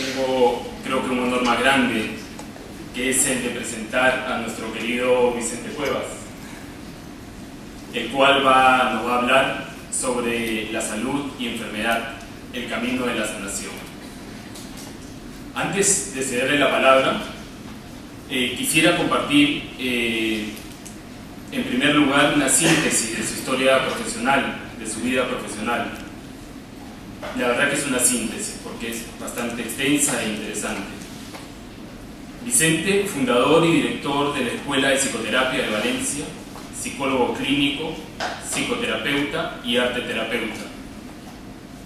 tengo, creo que un honor más grande, que es el de presentar a nuestro querido Vicente Cuevas, el cual nos va a hablar sobre la salud y enfermedad, el camino de la sanación. Antes de cederle la palabra, quisiera compartir en primer lugar una síntesis de su historia profesional, de su vida profesional. La verdad que es una síntesis porque es bastante extensa e interesante. Vicente, fundador y director de la Escuela de Psicoterapia de Valencia, psicólogo clínico, psicoterapeuta y arteterapeuta,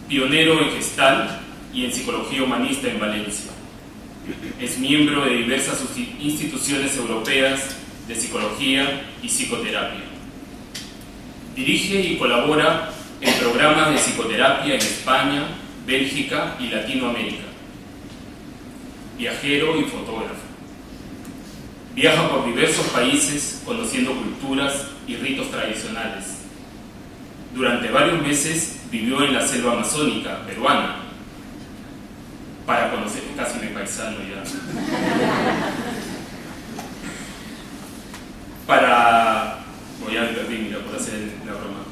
pionero en Gestalt y en psicología humanista en Valencia. Es miembro de diversas instituciones europeas de psicología y psicoterapia. Dirige y colabora en programas de psicoterapia en España, Bélgica y Latinoamérica. Viajero y fotógrafo. Viaja por diversos países conociendo culturas y ritos tradicionales. Durante varios meses vivió en la selva amazónica peruana para conocer, casi me paisano ya, voy a advertir, mira, por hacer la broma.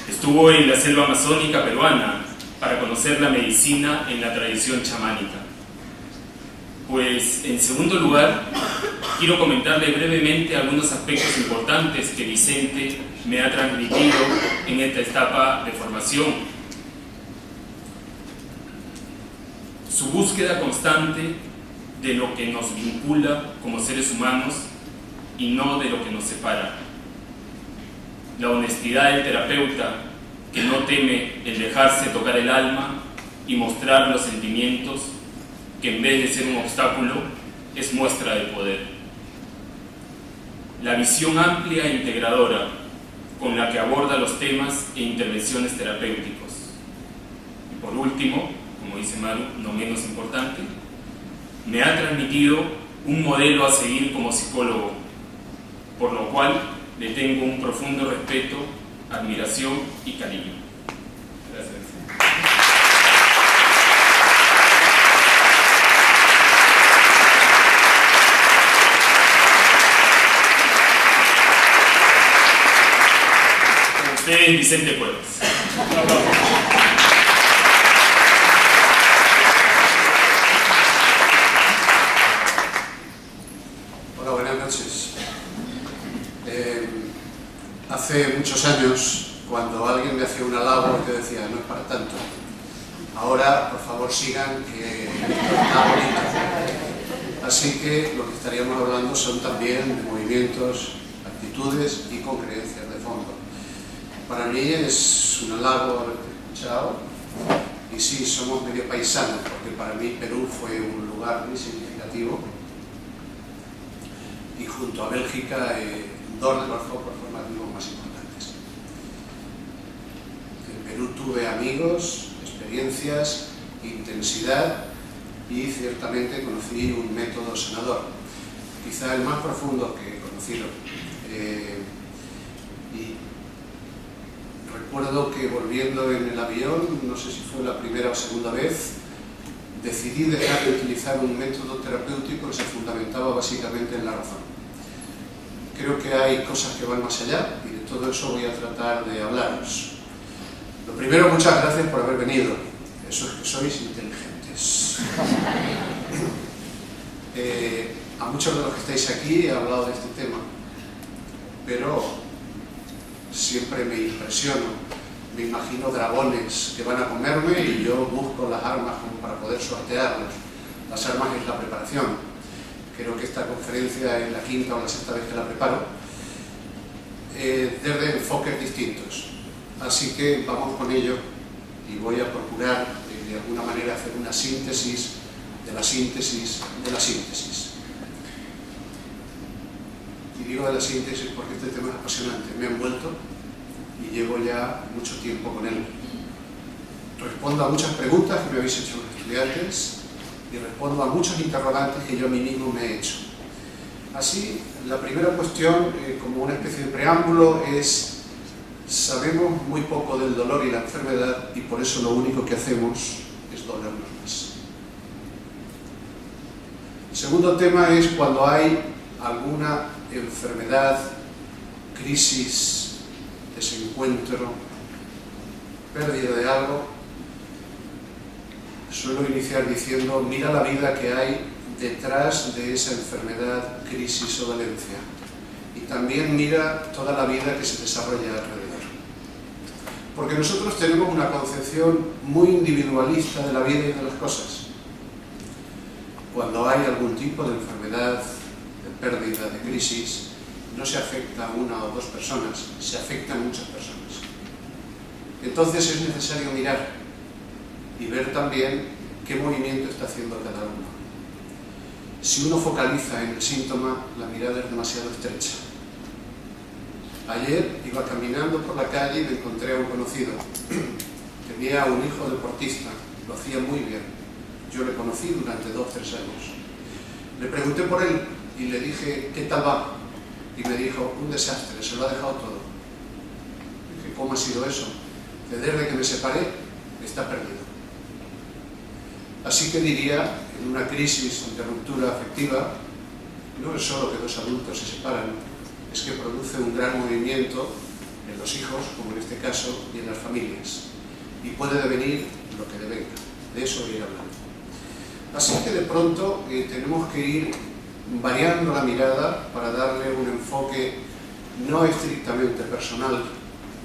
Estuvo en la selva amazónica peruana para conocer la medicina en la tradición chamánica. Pues, en segundo lugar, quiero comentarle brevemente algunos aspectos importantes que Vicente me ha transmitido en esta etapa de formación. Su búsqueda constante de lo que nos vincula como seres humanos y no de lo que nos separa. La honestidad del terapeuta que no teme el dejarse tocar el alma y mostrar los sentimientos que en vez de ser un obstáculo es muestra de poder. La visión amplia e integradora con la que aborda los temas e intervenciones terapéuticos. Y por último, como dice Maru, no menos importante, me ha transmitido un modelo a seguir como psicólogo, por lo cual le tengo un profundo respeto, admiración y cariño. Gracias. Con ustedes, Vicente Cuevas. Hace muchos años, cuando alguien me hacía un halago, yo decía, no es para tanto. Ahora, por favor, sigan, que está bonito. Así que lo que estaríamos hablando son también de movimientos, actitudes y con creencias de fondo. Para mí es un halago haberte escuchado. Y sí, somos medio paisanos, porque para mí Perú fue un lugar muy significativo. Y junto a Bélgica, dos de los focos formativos más importantes. En Perú tuve amigos, experiencias, intensidad y ciertamente conocí un método sanador, quizá el más profundo que he conocido. Y recuerdo que volviendo en el avión, no sé si fue la primera o segunda vez, decidí dejar de utilizar un método terapéutico que se fundamentaba básicamente en la razón. Creo que hay cosas que van más allá y de todo eso voy a tratar de hablaros. Lo primero, muchas gracias por haber venido. Eso es que sois inteligentes. A muchos de los que estáis aquí he hablado de este tema, pero siempre me impresiono. Me imagino dragones que van a comerme y yo busco las armas como para poder sortearlos. Las armas es la preparación. Creo que esta conferencia es la quinta o la sexta vez que la preparo, desde enfoques distintos. Así que vamos con ello y voy a procurar de alguna manera hacer una síntesis de la síntesis de la síntesis. Y digo de la síntesis porque este tema es apasionante, me ha envuelto y llevo ya mucho tiempo con él. Respondo a muchas preguntas que me habéis hecho los estudiantes y respondo a muchos interrogantes que yo a mí mismo me he hecho. Así, la primera cuestión, como una especie de preámbulo, es Sabemos muy poco del dolor y la enfermedad y por eso lo único que hacemos es dolernos más. El segundo tema es cuando hay alguna enfermedad, crisis, desencuentro, pérdida de algo. Suelo iniciar diciendo, mira la vida que hay detrás de esa enfermedad, crisis o dolencia. Y también mira toda la vida que se desarrolla alrededor. Porque nosotros tenemos una concepción muy individualista de la vida y de las cosas. Cuando hay algún tipo de enfermedad, de pérdida, de crisis, no se afecta a una o dos personas, se afecta a muchas personas. Entonces es necesario mirar y ver también qué movimiento está haciendo cada uno. Si uno focaliza en el síntoma, la mirada es demasiado estrecha. Ayer iba caminando por la calle y me encontré a un conocido. Tenía un hijo deportista, lo hacía muy bien. Yo le conocí durante 2 o 3 años. Le pregunté por él y le dije, ¿qué tal va? Y me dijo, un desastre, se lo ha dejado todo. Dije, ¿cómo ha sido eso? Desde que me separé, está perdido. Así que diría, en una crisis de ruptura afectiva, no es solo que 2 adultos se separan, es que produce un gran movimiento en los hijos, como en este caso, y en las familias. Y puede devenir lo que devenga. De eso voy a ir hablando. Así que de pronto tenemos que ir variando la mirada para darle un enfoque no estrictamente personal,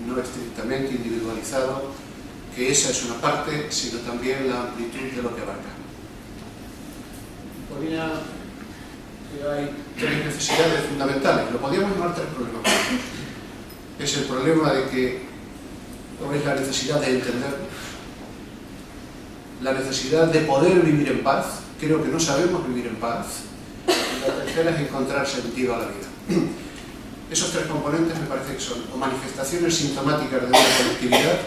no estrictamente individualizado, que esa es una parte, sino también la amplitud de lo que abarca. Ponía que hay 3 necesidades fundamentales, lo podríamos llamar 3 problemas. Es el problema de que no es la necesidad de entendernos, la necesidad de poder vivir en paz, creo que no sabemos vivir en paz, y la tercera es encontrar sentido a la vida. Esos 3 componentes me parece que son o manifestaciones sintomáticas de una colectividad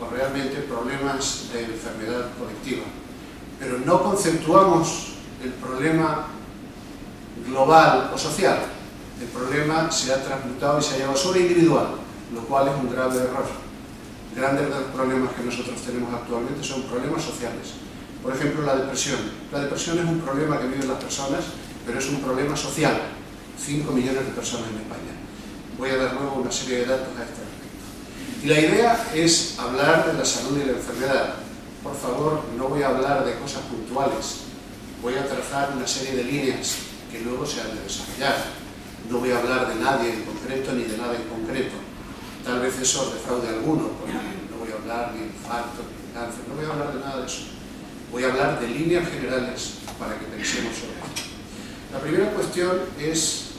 o realmente problemas de enfermedad colectiva. Pero no conceptuamos el problema global o social. El problema se ha transmutado y se ha llevado sobre individual, lo cual es un grave error. Grandes de los problemas que nosotros tenemos actualmente son problemas sociales. Por ejemplo, la depresión. La depresión es un problema que viven las personas, pero es un problema social. 5 millones de personas en España. Voy a dar luego una serie de datos a este respecto. Y la idea es hablar de la salud y la enfermedad. Por favor, no voy a hablar de cosas puntuales. Voy a trazar una serie de líneas que luego se han de desarrollar. No voy a hablar de nadie en concreto ni de nada en concreto. Tal vez eso defraude a alguno, porque no voy a hablar ni de infarto, ni de cáncer, no voy a hablar de nada de eso. Voy a hablar de líneas generales para que pensemos sobre esto. La primera cuestión es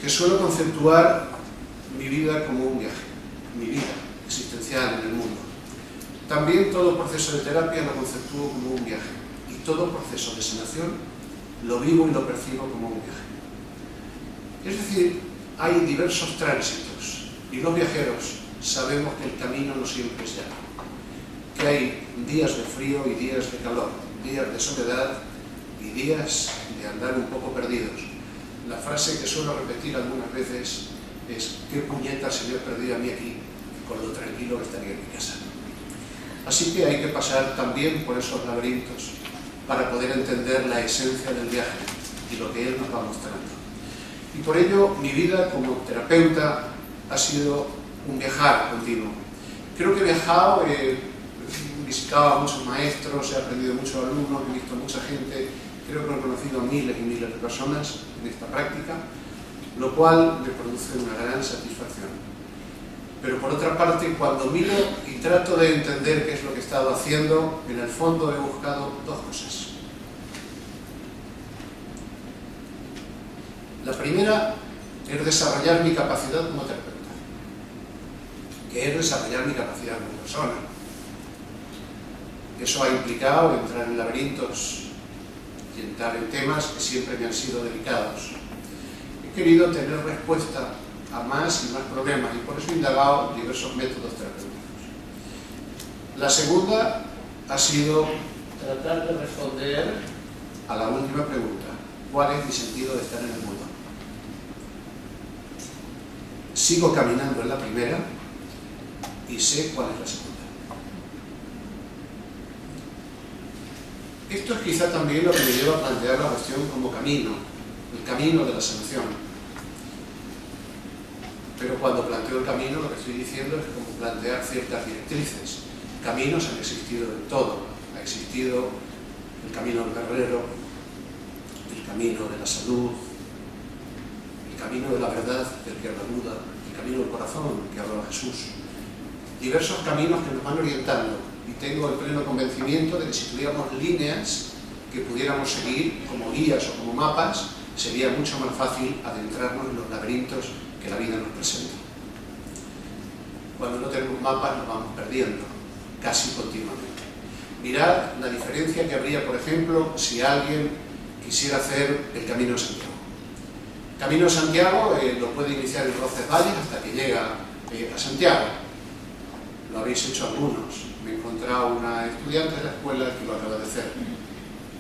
que suelo conceptuar mi vida como un viaje, mi vida existencial en el mundo. También todo proceso de terapia lo conceptúo como un viaje y todo proceso de sanación lo vivo y lo percibo como un viaje. Es decir, hay diversos tránsitos y los viajeros sabemos que el camino no siempre es llano, que hay días de frío y días de calor, días de soledad y días de andar un poco perdidos. La frase que suelo repetir algunas veces es ¿qué puñetas se me ha perdido a mí aquí con lo tranquilo que estaría en mi casa? Así que hay que pasar también por esos laberintos para poder entender la esencia del viaje y lo que él nos va mostrando. Y por ello mi vida como terapeuta ha sido un viajar continuo. Creo que he viajado, he visitado a muchos maestros, he aprendido muchos alumnos, he visto mucha gente, creo que he conocido a miles y miles de personas en esta práctica, lo cual me produce una gran satisfacción. Pero por otra parte, cuando miro y trato de entender qué es lo que he estado haciendo, en el fondo he buscado 2 cosas. La primera es desarrollar mi capacidad como terapeuta, que es desarrollar mi capacidad como persona. Eso ha implicado entrar en laberintos y entrar en temas que siempre me han sido delicados. He querido tener respuesta a más y más problemas y por eso he indagado diversos métodos terapéuticos. La segunda ha sido tratar de responder a la última pregunta: ¿cuál es mi sentido de estar en el mundo? sigo caminando en la primera y sé cuál es la segunda. Esto es quizá también lo que me lleva a plantear la cuestión como camino, el camino de la sanación. Pero cuando planteo el camino, lo que estoy diciendo es como plantear ciertas directrices. Caminos han existido de todo. Ha existido el camino del guerrero, el camino de la salud, el camino de la verdad, del que habla Buda, el camino del corazón, que habla Jesús. Diversos caminos que nos van orientando, y tengo el pleno convencimiento de que si tuviéramos líneas que pudiéramos seguir como guías o como mapas, sería mucho más fácil adentrarnos en los laberintos que la vida nos presenta. Cuando no tenemos mapas nos vamos perdiendo, casi continuamente. Mirad la diferencia que habría, por ejemplo, si alguien quisiera hacer el Camino de Santiago. El Camino de Santiago lo puede iniciar en Roncesvalles hasta que llega a Santiago. Lo habéis hecho algunos. Me he encontrado una estudiante de la escuela que lo acaba de hacer.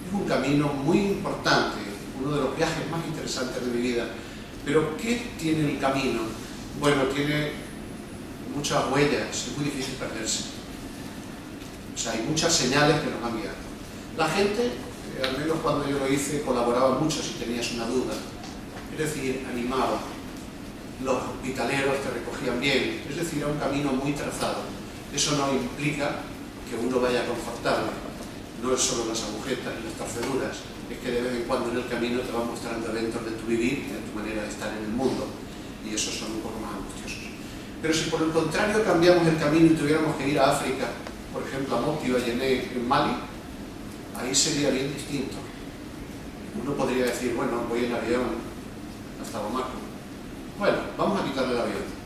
Es un camino muy importante, uno de los viajes más interesantes de mi vida. Pero ¿qué tiene el camino? Bueno, tiene muchas huellas, es muy difícil perderse. O sea, hay muchas señales que nos van guiando. La gente, al menos cuando yo lo hice, colaboraba mucho si tenías una duda. Es decir, animaba. Los hospitaleros te recogían bien. Es decir, era un camino muy trazado. Eso no implica que uno vaya confortable. No es solo las agujetas y las torceduras. Es que de vez en cuando en el camino te va mostrando eventos de tu vivir y de tu manera de estar en el mundo. Y esos son un poco más angustiosos. Pero si por el contrario cambiamos el camino y tuviéramos que ir a África, por ejemplo a Mopti o a Yené en Mali, ahí sería bien distinto. Uno podría decir, bueno, voy en avión hasta Bamako. Bueno, vamos a quitarle el avión.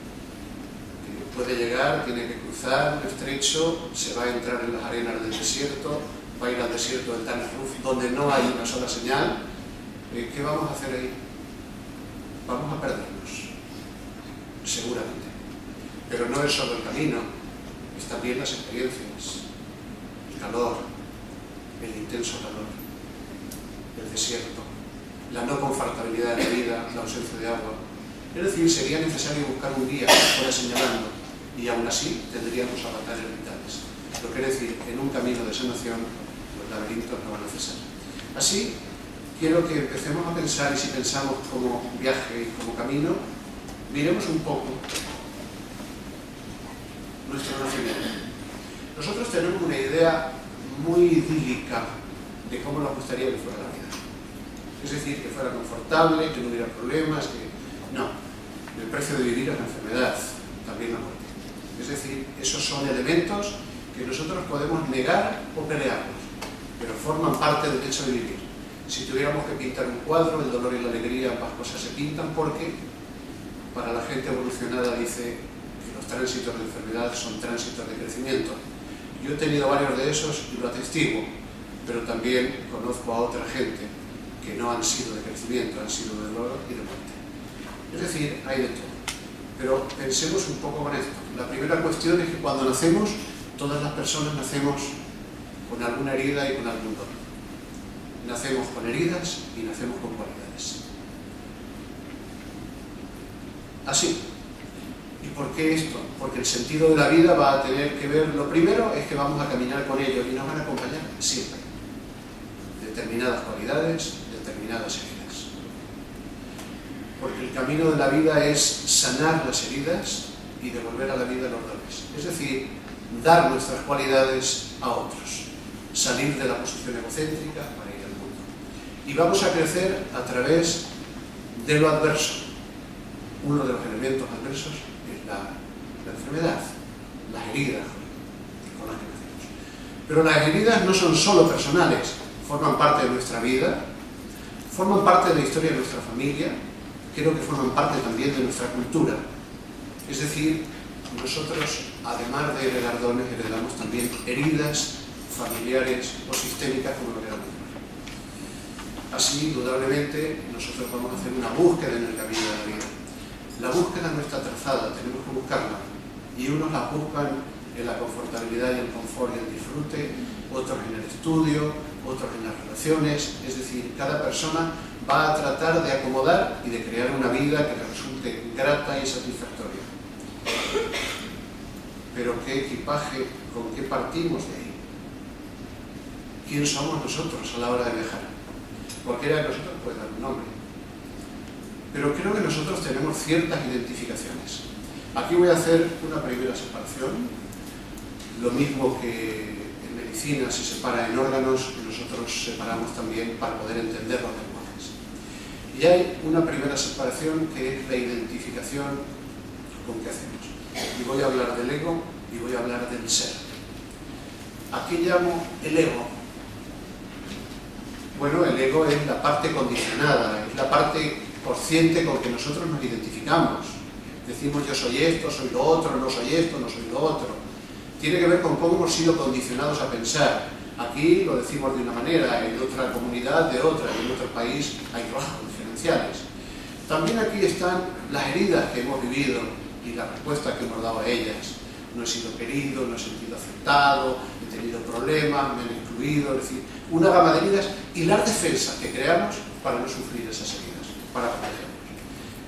Puede llegar, tiene que cruzar el estrecho, se va a entrar en las arenas del desierto, va a ir al desierto del Tanaruf, donde no hay una sola señal. ¿Qué vamos a hacer ahí? Vamos a perdernos, seguramente. Pero no es solo el camino, es también las experiencias, el calor, el intenso calor, el desierto, la no confortabilidad de la vida, la ausencia de agua. Es decir, sería necesario buscar un guía que nos fuera señalando, y aún así tendríamos avatares vitales. Lo que decir, en un camino de sanación, los laberintos no van a cesar. Así, quiero que empecemos a pensar, y si pensamos como viaje y como camino, miremos un poco nuestro nacimiento. Nosotros tenemos una idea muy idílica de cómo nos gustaría que fuera la vida. Es decir, que fuera confortable, que no hubiera problemas, que... No. El precio de vivir es la enfermedad, también la muerte. Es decir, esos son elementos que nosotros podemos negar o pelearnos, pero forman parte del hecho de vivir. Si tuviéramos que pintar un cuadro, el dolor y la alegría, ambas cosas se pintan porque para la gente evolucionada dice que los tránsitos de enfermedad son tránsitos de crecimiento. Yo he tenido varios de esos y lo atestiguo, pero también conozco a otra gente que no han sido de crecimiento, han sido de dolor y de muerte. Es decir, hay de todo. Pero pensemos un poco con esto. La primera cuestión es que cuando nacemos, todas las personas nacemos con alguna herida y con algún dolor. Nacemos con heridas y nacemos con cualidades. Así. ¿Y por qué esto? Porque el sentido de la vida va a tener que ver, lo primero es que vamos a caminar con ellos y nos van a acompañar siempre. Determinadas cualidades, determinadas heridas. Porque el camino de la vida es sanar las heridas y devolver a la vida los dones. Es decir, dar nuestras cualidades a otros. Salir de la posición egocéntrica para ir al mundo. Y vamos a crecer a través de lo adverso. Uno de los elementos adversos es la enfermedad, las heridas con las que nacemos. Pero las heridas no son solo personales, forman parte de nuestra vida, forman parte de la historia de nuestra familia, creo que forman parte también de nuestra cultura. Es decir, nosotros, además de heredar dones, heredamos también heridas familiares o sistémicas, como lo queramos llamar. Así, indudablemente, nosotros vamos a hacer una búsqueda en el camino de la vida. La búsqueda no está trazada, tenemos que buscarla. Y unos la buscan en la confortabilidad y el confort y el disfrute, otros en el estudio, otros en las relaciones. Es decir, cada persona va a tratar de acomodar y de crear una vida que le resulte grata y satisfactoria. Pero ¿qué equipaje, con qué partimos de ahí? ¿Quién somos nosotros a la hora de viajar? Cualquiera de nosotros puede dar un nombre. Pero creo que nosotros tenemos ciertas identificaciones. Aquí voy a hacer una primera separación. Lo mismo que en medicina se separa en órganos, nosotros separamos también para poder entender los lenguajes. Y hay una primera separación que es la identificación con qué hacemos. Y voy a hablar del ego y voy a hablar del ser. ¿A qué llamo el ego? Bueno, el ego es la parte condicionada, es la parte consciente con que nosotros nos identificamos. Decimos yo soy esto, soy lo otro, no soy esto, no soy lo otro. Tiene que ver con cómo hemos sido condicionados a pensar. Aquí lo decimos de una manera, en otra comunidad de otra, en otro país hay rasgos diferenciales. También aquí están las heridas que hemos vivido y las respuestas que hemos dado a ellas. No he sido querido, no he sentido aceptado, he tenido problemas, me han excluido, es decir, una gama de heridas y las defensas que creamos para no sufrir esas heridas, para protegernos.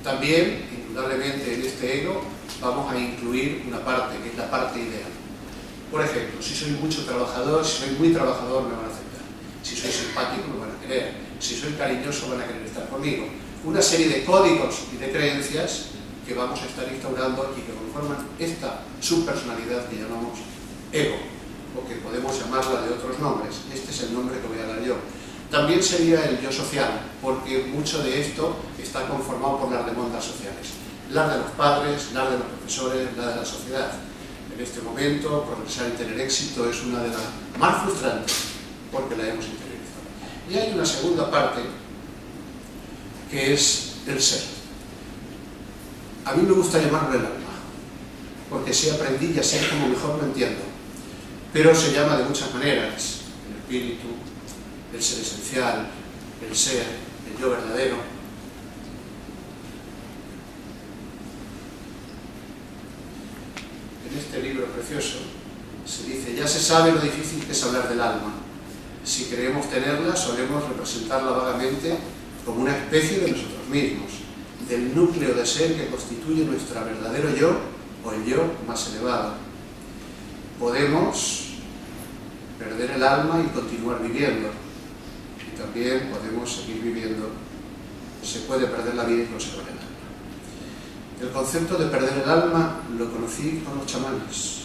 También, indudablemente, en este ego vamos a incluir una parte, que es la parte ideal. Por ejemplo, si soy mucho trabajador, si soy muy trabajador me van a aceptar. Si soy simpático me van a querer. Si soy cariñoso van a querer estar conmigo. Una serie de códigos y de creencias que vamos a estar instaurando y que conforman esta subpersonalidad que llamamos ego, o que podemos llamarla de otros nombres. Este es el nombre que voy a dar yo. También sería el yo social, porque mucho de esto está conformado por las demandas sociales. Las de los padres, las de los profesores, las de la sociedad. En este momento, progresar y tener éxito es una de las más frustrantes, porque la hemos interiorizado. Y hay una segunda parte, que es el ser. A mí me gusta llamarlo el alma, porque así aprendí y así es como mejor lo entiendo. Pero se llama de muchas maneras: el espíritu, el ser esencial, el ser, el yo verdadero. En este libro precioso se dice: ya se sabe lo difícil que es hablar del alma. Si queremos tenerla, solemos representarla vagamente como una especie de nosotros mismos, del núcleo de ser que constituye nuestro verdadero yo o el yo más elevado. Podemos perder el alma y continuar viviendo, y también podemos seguir viviendo. Se puede perder la vida y conservar el alma. El concepto de perder el alma lo conocí con los chamanes.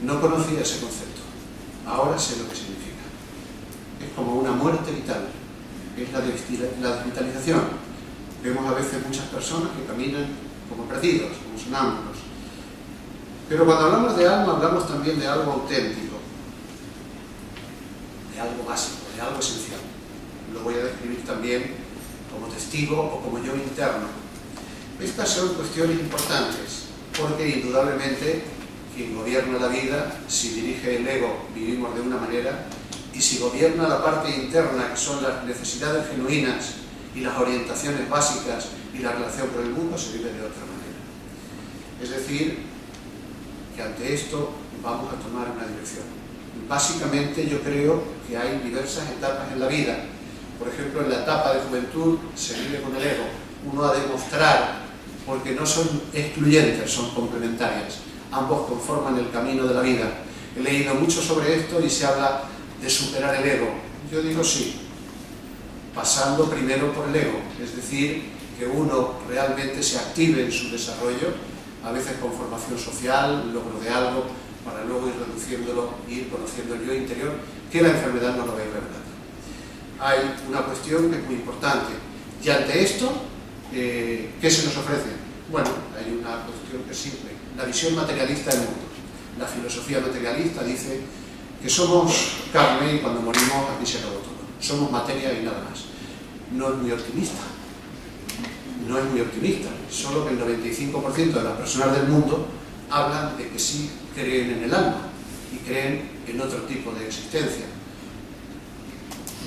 No conocía ese concepto, ahora sé lo que significa. Es como una muerte vital, es la desvitalización. Vemos a veces muchas personas que caminan como perdidos, como sonámbulos. Pero cuando hablamos de alma, hablamos también de algo auténtico, de algo básico, de algo esencial. Lo voy a describir también como testigo o como yo interno. Estas son cuestiones importantes, porque indudablemente quien gobierna la vida, si dirige el ego, vivimos de una manera, y si gobierna la parte interna, que son las necesidades genuinas y las orientaciones básicas y la relación con el mundo, se vive de otra manera. Es decir, que ante esto vamos a tomar una dirección. Básicamente yo creo que hay diversas etapas en la vida. Por ejemplo, en la etapa de juventud se vive con el ego. Uno ha de mostrar, porque no son excluyentes, son complementarias. Ambos conforman el camino de la vida. He leído mucho sobre esto y se habla de superar el ego. Yo digo sí, pasando primero por el ego, es decir, que uno realmente se active en su desarrollo, a veces con formación social, logro de algo, para luego ir reduciéndolo, ir conociendo el yo interior, que la enfermedad no lo va a ir revelando. Hay una cuestión que es muy importante, y ante esto, ¿qué se nos ofrece? Bueno, hay una cuestión que es simple, la visión materialista del mundo. La filosofía materialista dice que somos carne y cuando morimos aquí se acabó todo. Somos materia y nada más. No es muy optimista. No es muy optimista. Solo que el 95% de las personas del mundo hablan de que sí creen en el alma y creen en otro tipo de existencia.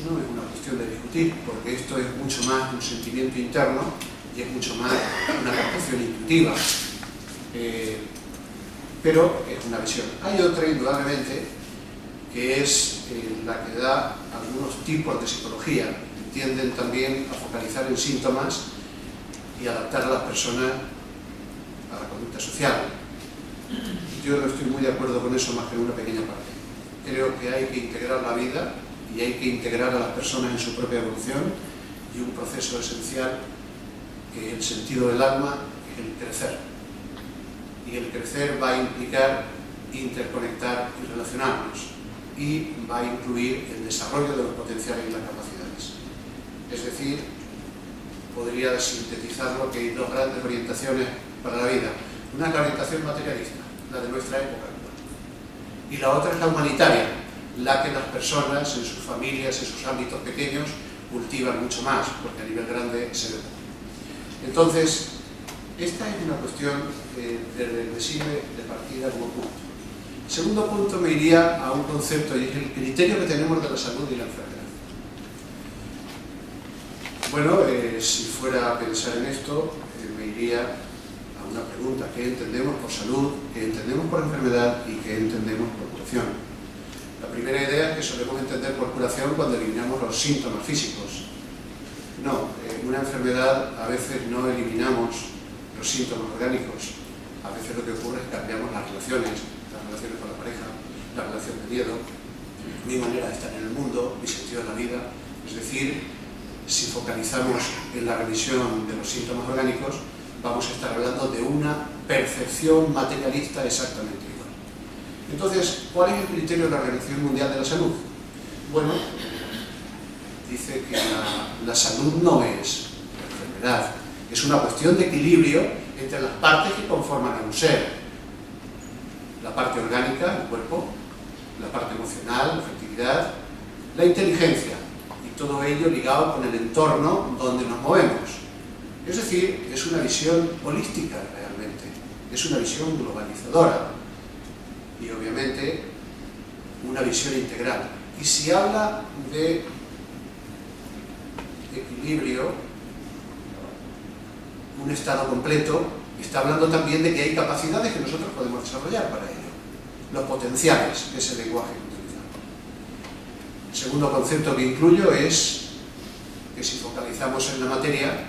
No es una cuestión de discutir, porque esto es mucho más un sentimiento interno y es mucho más una captación intuitiva. Pero es una visión. Hay otra, indudablemente, que es la que da algunos tipos de psicología, tienden también a focalizar en síntomas y adaptar a las personas a la conducta social. Yo no estoy muy de acuerdo con eso más que en una pequeña parte. Creo que hay que integrar la vida y hay que integrar a las personas en su propia evolución, y un proceso esencial que el sentido del alma es el crecer. Y el crecer va a implicar interconectar y relacionarnos, y va a incluir el desarrollo de los potenciales y las capacidades. Es decir, podría sintetizarlo que hay dos grandes orientaciones para la vida. Una es la orientación materialista, la de nuestra época actual, y la otra es la humanitaria, la que las personas en sus familias, en sus ámbitos pequeños, cultivan mucho más, porque a nivel grande se ve poco. Entonces, esta es una cuestión que me sirve de partida como punto. El segundo punto me iría a un concepto, y es el criterio que tenemos de la salud y la enfermedad. Bueno, si fuera a pensar en esto, me iría a una pregunta: ¿qué entendemos por salud? ¿Qué entendemos por enfermedad? ¿Y qué entendemos por curación? La primera idea es que solemos entender por curación cuando eliminamos los síntomas físicos. No, en una enfermedad a veces no eliminamos los síntomas orgánicos. A veces lo que ocurre es que cambiamos las relaciones con la pareja, la relación de miedo, mi manera de estar en el mundo, mi sentido de la vida. Es decir, si focalizamos en la revisión de los síntomas orgánicos, vamos a estar hablando de una percepción materialista exactamente igual. Entonces, ¿cuál es el criterio de la Organización Mundial de la Salud? Bueno, dice que la salud no es la enfermedad, es una cuestión de equilibrio entre las partes que conforman a un ser. La parte orgánica, el cuerpo, la parte emocional, la afectividad, la inteligencia, y todo ello ligado con el entorno donde nos movemos. Es decir, es una visión holística realmente, es una visión globalizadora y obviamente una visión integral. Y si habla de equilibrio, un estado completo, está hablando también de que hay capacidades que nosotros podemos desarrollar para ello, los potenciales, que es el lenguaje que utilizamos. El segundo concepto que incluyo es que si focalizamos en la materia,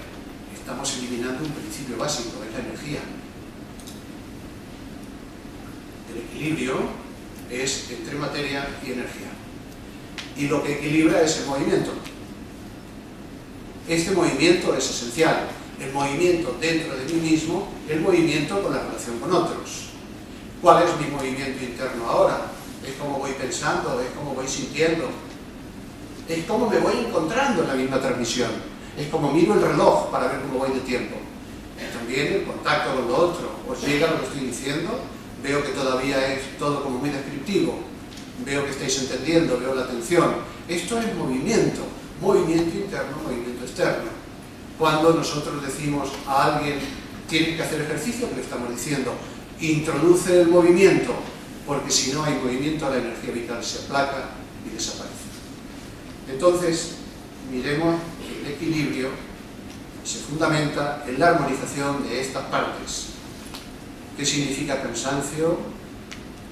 estamos eliminando un principio básico, que es la energía. El equilibrio es entre materia y energía. Y lo que equilibra es el movimiento. Este movimiento es esencial. El movimiento dentro de mí mismo, el movimiento con la relación con otros. ¿Cuál es mi movimiento interno ahora? Es cómo voy pensando, es cómo voy sintiendo, es cómo me voy encontrando en la misma transmisión, es como miro el reloj para ver cómo voy de tiempo. Y también el contacto con lo otro. Os llega lo que estoy diciendo, veo que todavía es todo como muy descriptivo, veo que estáis entendiendo, veo la atención. Esto es movimiento, movimiento interno, movimiento externo. Cuando nosotros decimos a alguien tiene que hacer ejercicio, que le estamos diciendo introduce el movimiento, porque si no hay movimiento la energía vital se aplaca y desaparece. Entonces, miremos que el equilibrio se fundamenta en la armonización de estas partes. ¿Qué significa cansancio,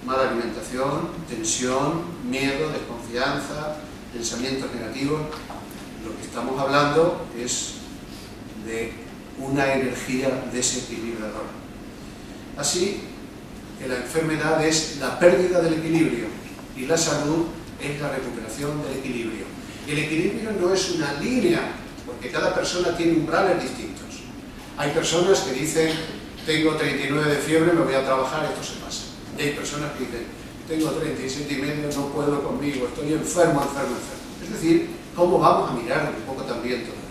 mala alimentación, tensión, miedo, desconfianza, pensamientos negativos? Lo que estamos hablando es de una energía desequilibradora. Así que la enfermedad es la pérdida del equilibrio y la salud es la recuperación del equilibrio. El equilibrio no es una línea, porque cada persona tiene umbrales distintos. Hay personas que dicen, tengo 39 de fiebre, me voy a trabajar, esto se pasa. Y hay personas que dicen, tengo 37,5, no puedo conmigo, estoy enfermo. Es decir, ¿cómo vamos a mirar un poco también todo esto?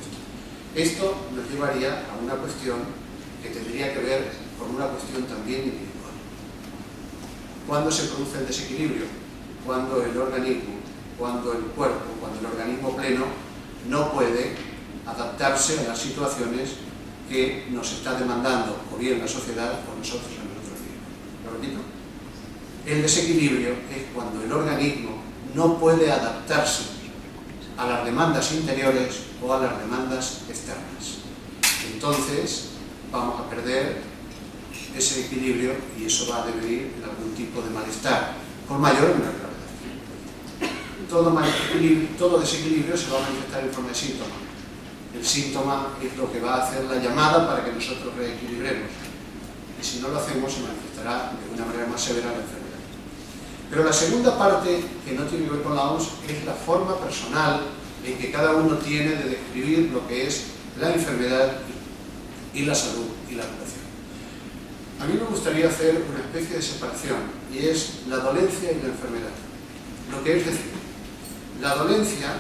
Esto nos llevaría a una cuestión que tendría que ver con una cuestión también individual. ¿Cuándo se produce el desequilibrio? Cuando el organismo, cuando el cuerpo, cuando el organismo pleno no puede adaptarse a las situaciones que nos está demandando o bien la sociedad o nosotros en nosotros mismos. ¿Lo repito? El desequilibrio es cuando el organismo no puede adaptarse a las demandas interiores o a las demandas externas. Entonces vamos a perder ese equilibrio y eso va a devenir en algún tipo de malestar, con mayor o menor gravedad. todo desequilibrio se va a manifestar en forma de síntoma. El síntoma es lo que va a hacer la llamada para que nosotros reequilibremos. Y si no lo hacemos, se manifestará de una manera más severa la enfermedad. Pero la segunda parte, que no tiene que ver con la OMS, es la forma personal en que cada uno tiene de describir lo que es la enfermedad y la salud y la curación. A mí me gustaría hacer una especie de separación, y es la dolencia y la enfermedad. Lo que es decir, la dolencia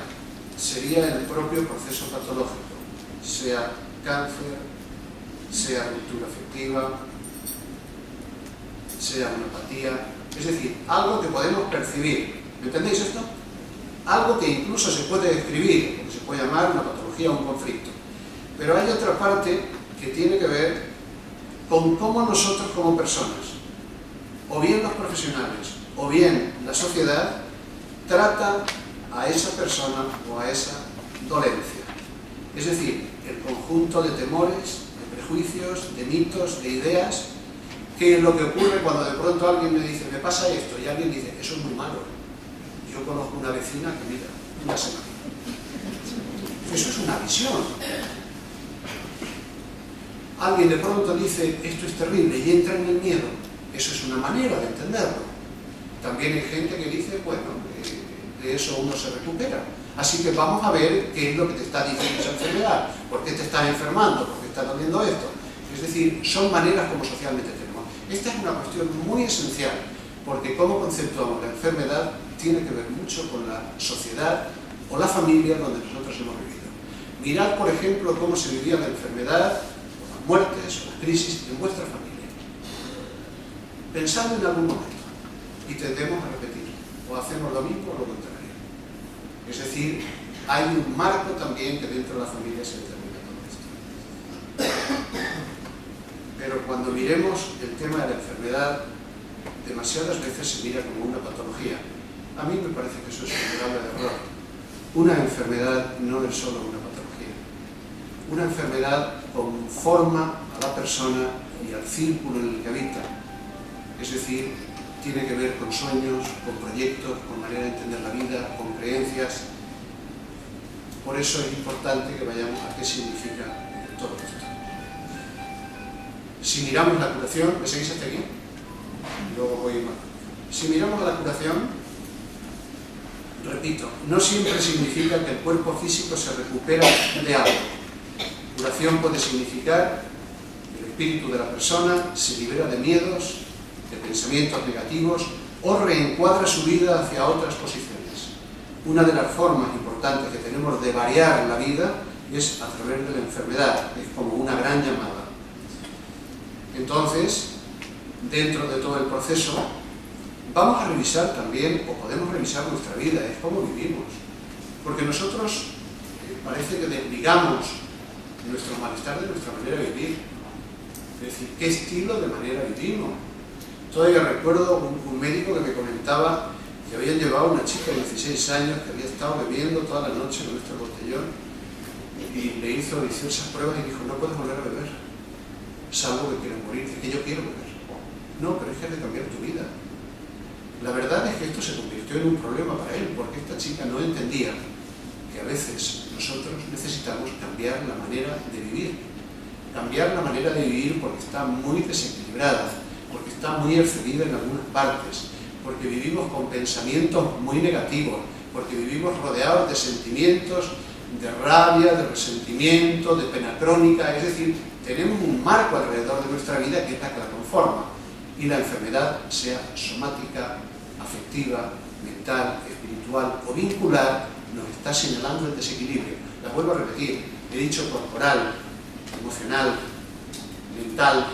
sería el propio proceso patológico, sea cáncer, sea ruptura afectiva, sea una apatía, es decir, algo que podemos percibir. ¿Me entendéis esto? Algo que incluso se puede describir, que se puede llamar una patología o un conflicto. Pero hay otra parte que tiene que ver con cómo nosotros como personas, o bien los profesionales, o bien la sociedad, trata a esa persona o a esa dolencia. Es decir, el conjunto de temores, de prejuicios, de mitos, de ideas, que es lo que ocurre cuando de pronto alguien me dice, me pasa esto, y alguien dice, eso es muy malo. Yo conozco una vecina que, mira, una semana. Eso es una visión. Alguien de pronto dice, esto es terrible, y entra en el miedo. Eso es una manera de entenderlo. También hay gente que dice, bueno, de eso uno se recupera. Así que vamos a ver qué es lo que te está diciendo esa enfermedad, por qué te estás enfermando, por qué está doliendo esto. Es decir, son maneras como socialmente tenemos. Esta es una cuestión muy esencial, porque cómo conceptuamos la enfermedad tiene que ver mucho con la sociedad o la familia donde nosotros hemos vivido. Mirad, por ejemplo, cómo se vivía la enfermedad, o las muertes, o las crisis en vuestra familia. Pensad en algún momento y tendemos a repetir, o hacemos lo mismo o lo contrario. Es decir, hay un marco también que dentro de la familia se determina todo esto. Pero cuando miremos el tema de la enfermedad, demasiadas veces se mira como una patología. A mí me parece que eso es un grave error. Una enfermedad no es solo una patología. Una enfermedad conforma a la persona y al círculo en el que habita. Es decir, tiene que ver con sueños, con proyectos, con manera de entender la vida, con creencias. Por eso es importante que vayamos a qué significa todo esto. Si miramos la curación, ¿me seguís hasta aquí? Luego voy a ir más. Si miramos a la curación, repito, no siempre significa que el cuerpo físico se recupera de algo. Curación puede significar que el espíritu de la persona se libera de miedos, de pensamientos negativos, o reencuadra su vida hacia otras posiciones. Una de las formas importantes que tenemos de variar la vida es a través de la enfermedad, es como una gran llamada. Entonces, dentro de todo el proceso, vamos a revisar también, o podemos revisar nuestra vida, es cómo vivimos. Porque nosotros parece que desligamos nuestro malestar de nuestra manera de vivir. Es decir, ¿qué estilo de manera vivimos? Todavía recuerdo un médico que me comentaba que habían llevado a una chica de 16 años que había estado bebiendo toda la noche con nuestro botellón y le hizo esas pruebas y dijo, no puedes volver a beber, salvo que quieras morir, que yo quiero beber. No, pero es que has de cambiar tu vida. La verdad es que esto se convirtió en un problema para él, porque esta chica no entendía que a veces nosotros necesitamos cambiar la manera de vivir. Cambiar la manera de vivir porque está muy desequilibrada, porque está muy excedida en algunas partes, porque vivimos con pensamientos muy negativos, porque vivimos rodeados de sentimientos de rabia, de resentimiento, de pena crónica. Es decir, tenemos un marco alrededor de nuestra vida que es la que la conforma. Y la enfermedad, sea somática, afectiva, mental, espiritual o vincular, nos está señalando el desequilibrio. La vuelvo a repetir, he dicho corporal, emocional, mental,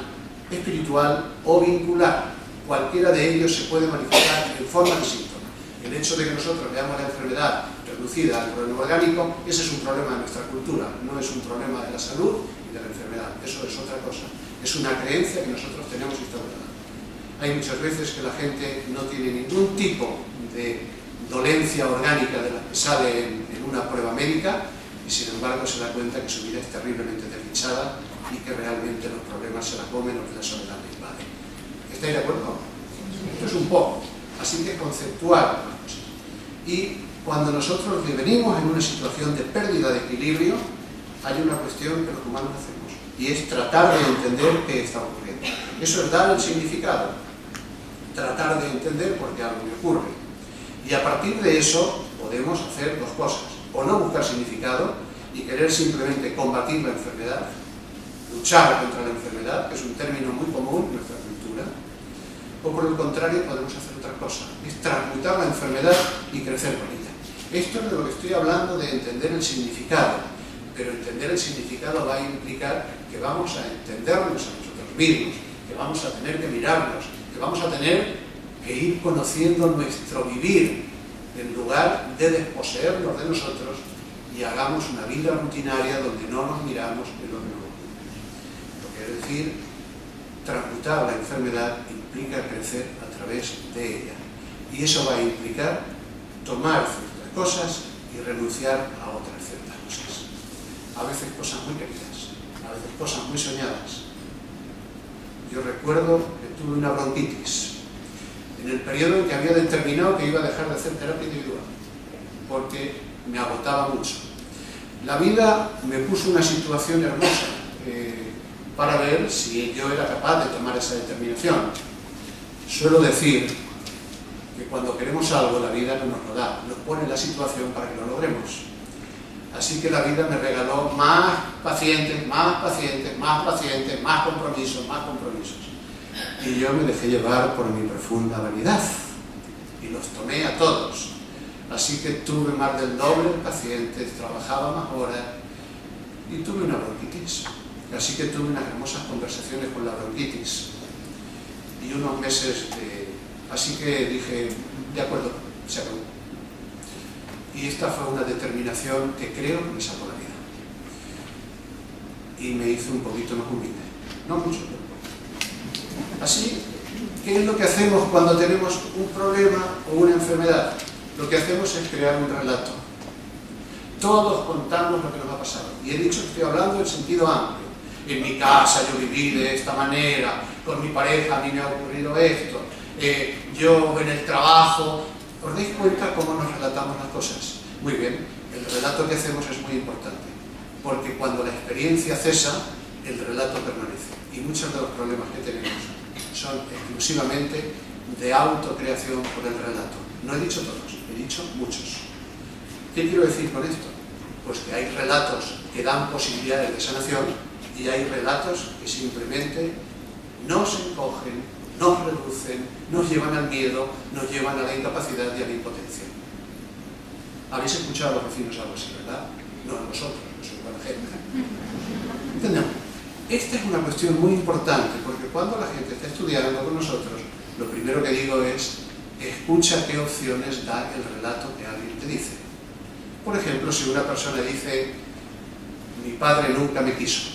espiritual o vincular. Cualquiera de ellos se puede manifestar en forma de síntoma. El hecho de que nosotros veamos la enfermedad reducida al problema orgánico, ese es un problema de nuestra cultura, no es un problema de la salud y de la enfermedad. Eso es otra cosa. Es una creencia que nosotros tenemos instaurada. Hay muchas veces que la gente no tiene ningún tipo de dolencia orgánica de la que sale en una prueba médica y sin embargo se da cuenta que su vida es terriblemente desdichada y que realmente los problemas se la comen o que la soledad le invade. ¿Estáis de acuerdo? Esto es un poco, así que conceptual las cosas. Y cuando nosotros venimos en una situación de pérdida de equilibrio, hay una cuestión que los humanos hacemos, y es tratar de entender qué está ocurriendo. Eso es dar el significado, tratar de entender por qué algo me ocurre. Y a partir de eso podemos hacer dos cosas: o no buscar significado y querer simplemente combatir la enfermedad, luchar contra la enfermedad, que es un término muy común en nuestra cultura, o por el contrario podemos hacer otra cosa, es transmutar la enfermedad y crecer con ella. Esto es de lo que estoy hablando, de entender el significado, pero entender el significado va a implicar que vamos a entendernos a nosotros mismos, que vamos a tener que mirarnos, que vamos a tener que ir conociendo nuestro vivir, en lugar de desposeernos de nosotros y hagamos una vida rutinaria donde no nos miramos en lo que nos ocurre. Lo que es decir, transmutar la enfermedad implica crecer a través de ella. Y eso va a implicar tomar ciertas cosas y renunciar a otras ciertas cosas. A veces cosas muy queridas, a veces cosas muy soñadas. Yo recuerdo que tuve una bronquitis en el periodo en que había determinado que iba a dejar de hacer terapia individual, porque me agotaba mucho. La vida me puso una situación hermosa para ver si yo era capaz de tomar esa determinación. Suelo decir que cuando queremos algo, la vida no nos lo da, nos pone la situación para que lo logremos. Así que la vida me regaló más pacientes, más pacientes, más pacientes, más compromisos, más compromisos. Y yo me dejé llevar por mi profunda vanidad y los tomé a todos. Así que tuve más del doble de pacientes, trabajaba más horas y tuve una bronquitis. Así que tuve unas hermosas conversaciones con la bronquitis y unos meses así que dije, de acuerdo, se acabó. Y esta fue una determinación que creo que me salvó la vida. Y me hizo un poquito más humilde. No mucho, pero poco. Así, ¿qué es lo que hacemos cuando tenemos un problema o una enfermedad? Lo que hacemos es crear un relato. Todos contamos lo que nos ha pasado. Y he dicho que estoy hablando en sentido amplio. En mi casa yo viví de esta manera, con mi pareja a mí me ha ocurrido esto, yo en el trabajo. ¿Os dais cuenta cómo nos relatamos las cosas? Muy bien, el relato que hacemos es muy importante, porque cuando la experiencia cesa, el relato permanece. Y muchos de los problemas que tenemos son exclusivamente de autocreación por el relato. No he dicho todos, he dicho muchos. ¿Qué quiero decir con esto? Pues que hay relatos que dan posibilidades de sanación y hay relatos que simplemente nos encogen, nos reducen, nos llevan al miedo, nos llevan a la incapacidad y a la impotencia. Habéis escuchado a los vecinos algo así, ¿verdad? No a nosotros, no soy buena gente. ¿Entendemos? Esta es una cuestión muy importante, porque cuando la gente está estudiando con nosotros, lo primero que digo es, escucha qué opciones da el relato que alguien te dice. Por ejemplo, si una persona dice, mi padre nunca me quiso,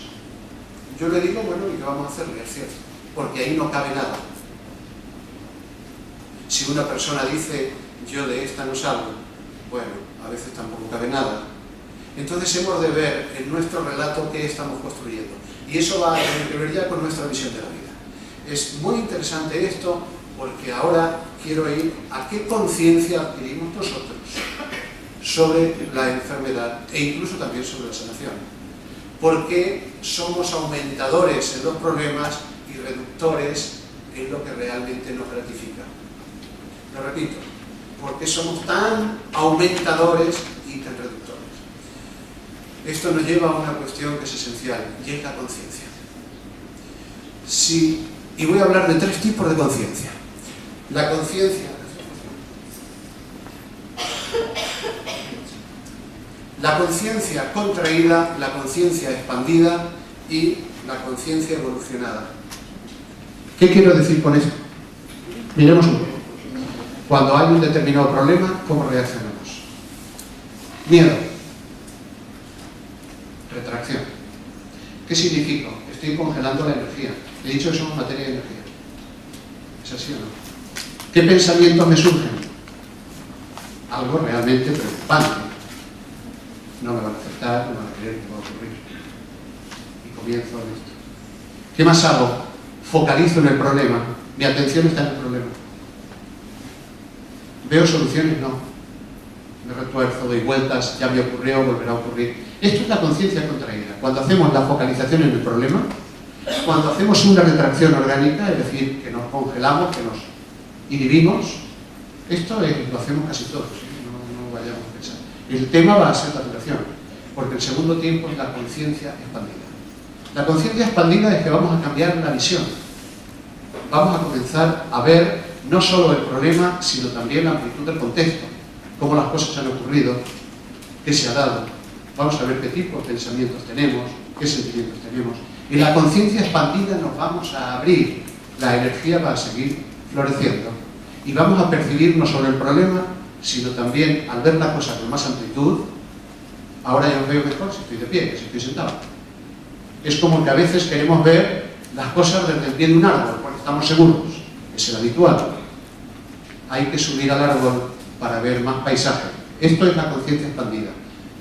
yo le digo, bueno, ¿y qué vamos a hacerle? Es cierto, porque ahí no cabe nada. Si una persona dice, yo de esta no salgo, bueno, a veces tampoco cabe nada. Entonces hemos de ver en nuestro relato qué estamos construyendo. Y eso va a tener que ver ya con nuestra visión de la vida. Es muy interesante esto, porque ahora quiero ir a qué conciencia adquirimos nosotros sobre la enfermedad e incluso también sobre la sanación. Porque somos aumentadores en los problemas y reductores en lo que realmente nos gratifica. Lo repito, porque somos tan aumentadores y tan reductores. Esto nos lleva a una cuestión que es esencial, y es la conciencia. Y voy a hablar de 3 tipos de conciencia. La conciencia contraída, la conciencia expandida y la conciencia evolucionada. ¿Qué quiero decir con esto? Miremos un poco. Cuando hay un determinado problema, ¿cómo reaccionamos? Miedo. Retracción. ¿Qué significa? Estoy congelando la energía. He dicho que somos materia de energía. ¿Es así o no? ¿Qué pensamientos me surgen? Algo realmente preocupante. No me van a aceptar, no van a creer que va a ocurrir. Y comienzo en esto. ¿Qué más hago? Focalizo en el problema. Mi atención está en el problema. ¿Veo soluciones? No. me retuerzo, doy vueltas, ya me ocurrió, volverá a ocurrir. Esto es la conciencia contraída. Cuando hacemos la focalización en el problema, cuando hacemos una retracción orgánica, es decir, que nos congelamos, que nos inhibimos, esto lo hacemos casi todos, ¿sí? No vayamos a pensar. El tema va a ser la duración, porque el segundo tiempo es la conciencia expandida. La conciencia expandida es que vamos a cambiar la visión. Vamos a comenzar a ver no solo el problema, sino también la amplitud del contexto, cómo las cosas han ocurrido, qué se ha dado. Vamos a ver qué tipo de pensamientos tenemos, qué sentimientos tenemos. En la conciencia expandida nos vamos a abrir, la energía va a seguir floreciendo y vamos a percibir no solo el problema, sino también, al ver las cosas con más amplitud, ahora ya os veo mejor si estoy de pie, si estoy sentado. Es como que a veces queremos ver las cosas desde el pie de un árbol, porque estamos seguros, es el habitual. Hay que subir al árbol para ver más paisaje. Esto es la conciencia expandida.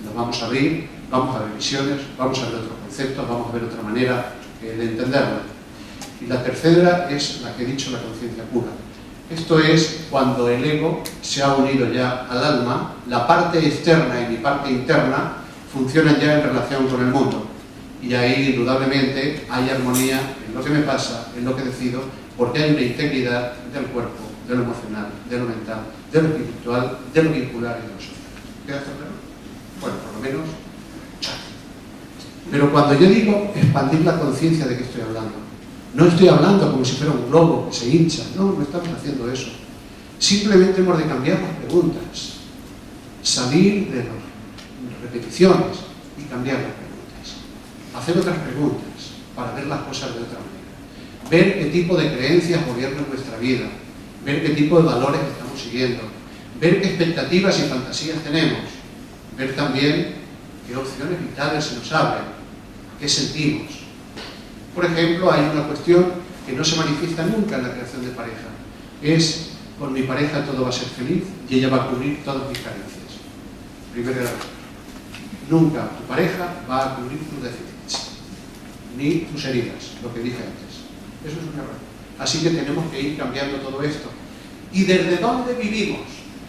Nos vamos a abrir, vamos a ver visiones, vamos a ver otros conceptos, vamos a ver otra manera de entenderlo. Y la tercera es la que he dicho, la conciencia pura. Esto es cuando el ego se ha unido ya al alma, la parte externa y mi parte interna funcionan ya en relación con el mundo. Y ahí, indudablemente, hay armonía en lo que me pasa, en lo que decido, porque hay una integridad del cuerpo, de lo emocional, de lo mental, de lo espiritual, de lo vincular y de lo social. ¿Queda claro? Bueno, por lo menos, pero cuando yo digo expandir la conciencia, ¿de qué estoy hablando? No estoy hablando como si fuera un globo que se hincha, no estamos haciendo eso. Simplemente hemos de cambiar las preguntas, salir de las repeticiones y cambiar las preguntas. Hacer otras preguntas para ver las cosas de otra manera. Ver qué tipo de creencias gobiernan nuestra vida, ver qué tipo de valores estamos siguiendo, ver qué expectativas y fantasías tenemos, ver también qué opciones vitales se nos abren, qué sentimos. Por ejemplo, hay una cuestión que no se manifiesta nunca en la creación de pareja. Es, con mi pareja todo va a ser feliz y ella va a cubrir todas mis carencias. Primero error. Nunca tu pareja va a cubrir tus déficits, ni tus heridas, lo que dije antes. Eso es un error. Así que tenemos que ir cambiando todo esto. ¿Y desde dónde vivimos?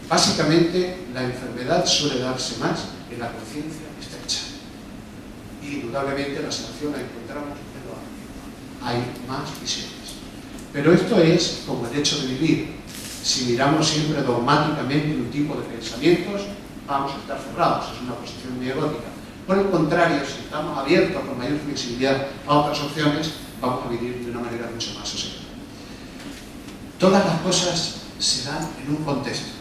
Básicamente, la enfermedad suele darse más en la conciencia estrecha. Y indudablemente la sanación la encontramos en lo amplio. Hay más visiones. Pero esto es como el hecho de vivir. Si miramos siempre dogmáticamente un tipo de pensamientos, vamos a estar cerrados. Es una posición muy egótica. Por el contrario, si estamos abiertos con mayor flexibilidad a otras opciones, vamos a vivir de una manera mucho más sosegada. Todas las cosas se dan en un contexto.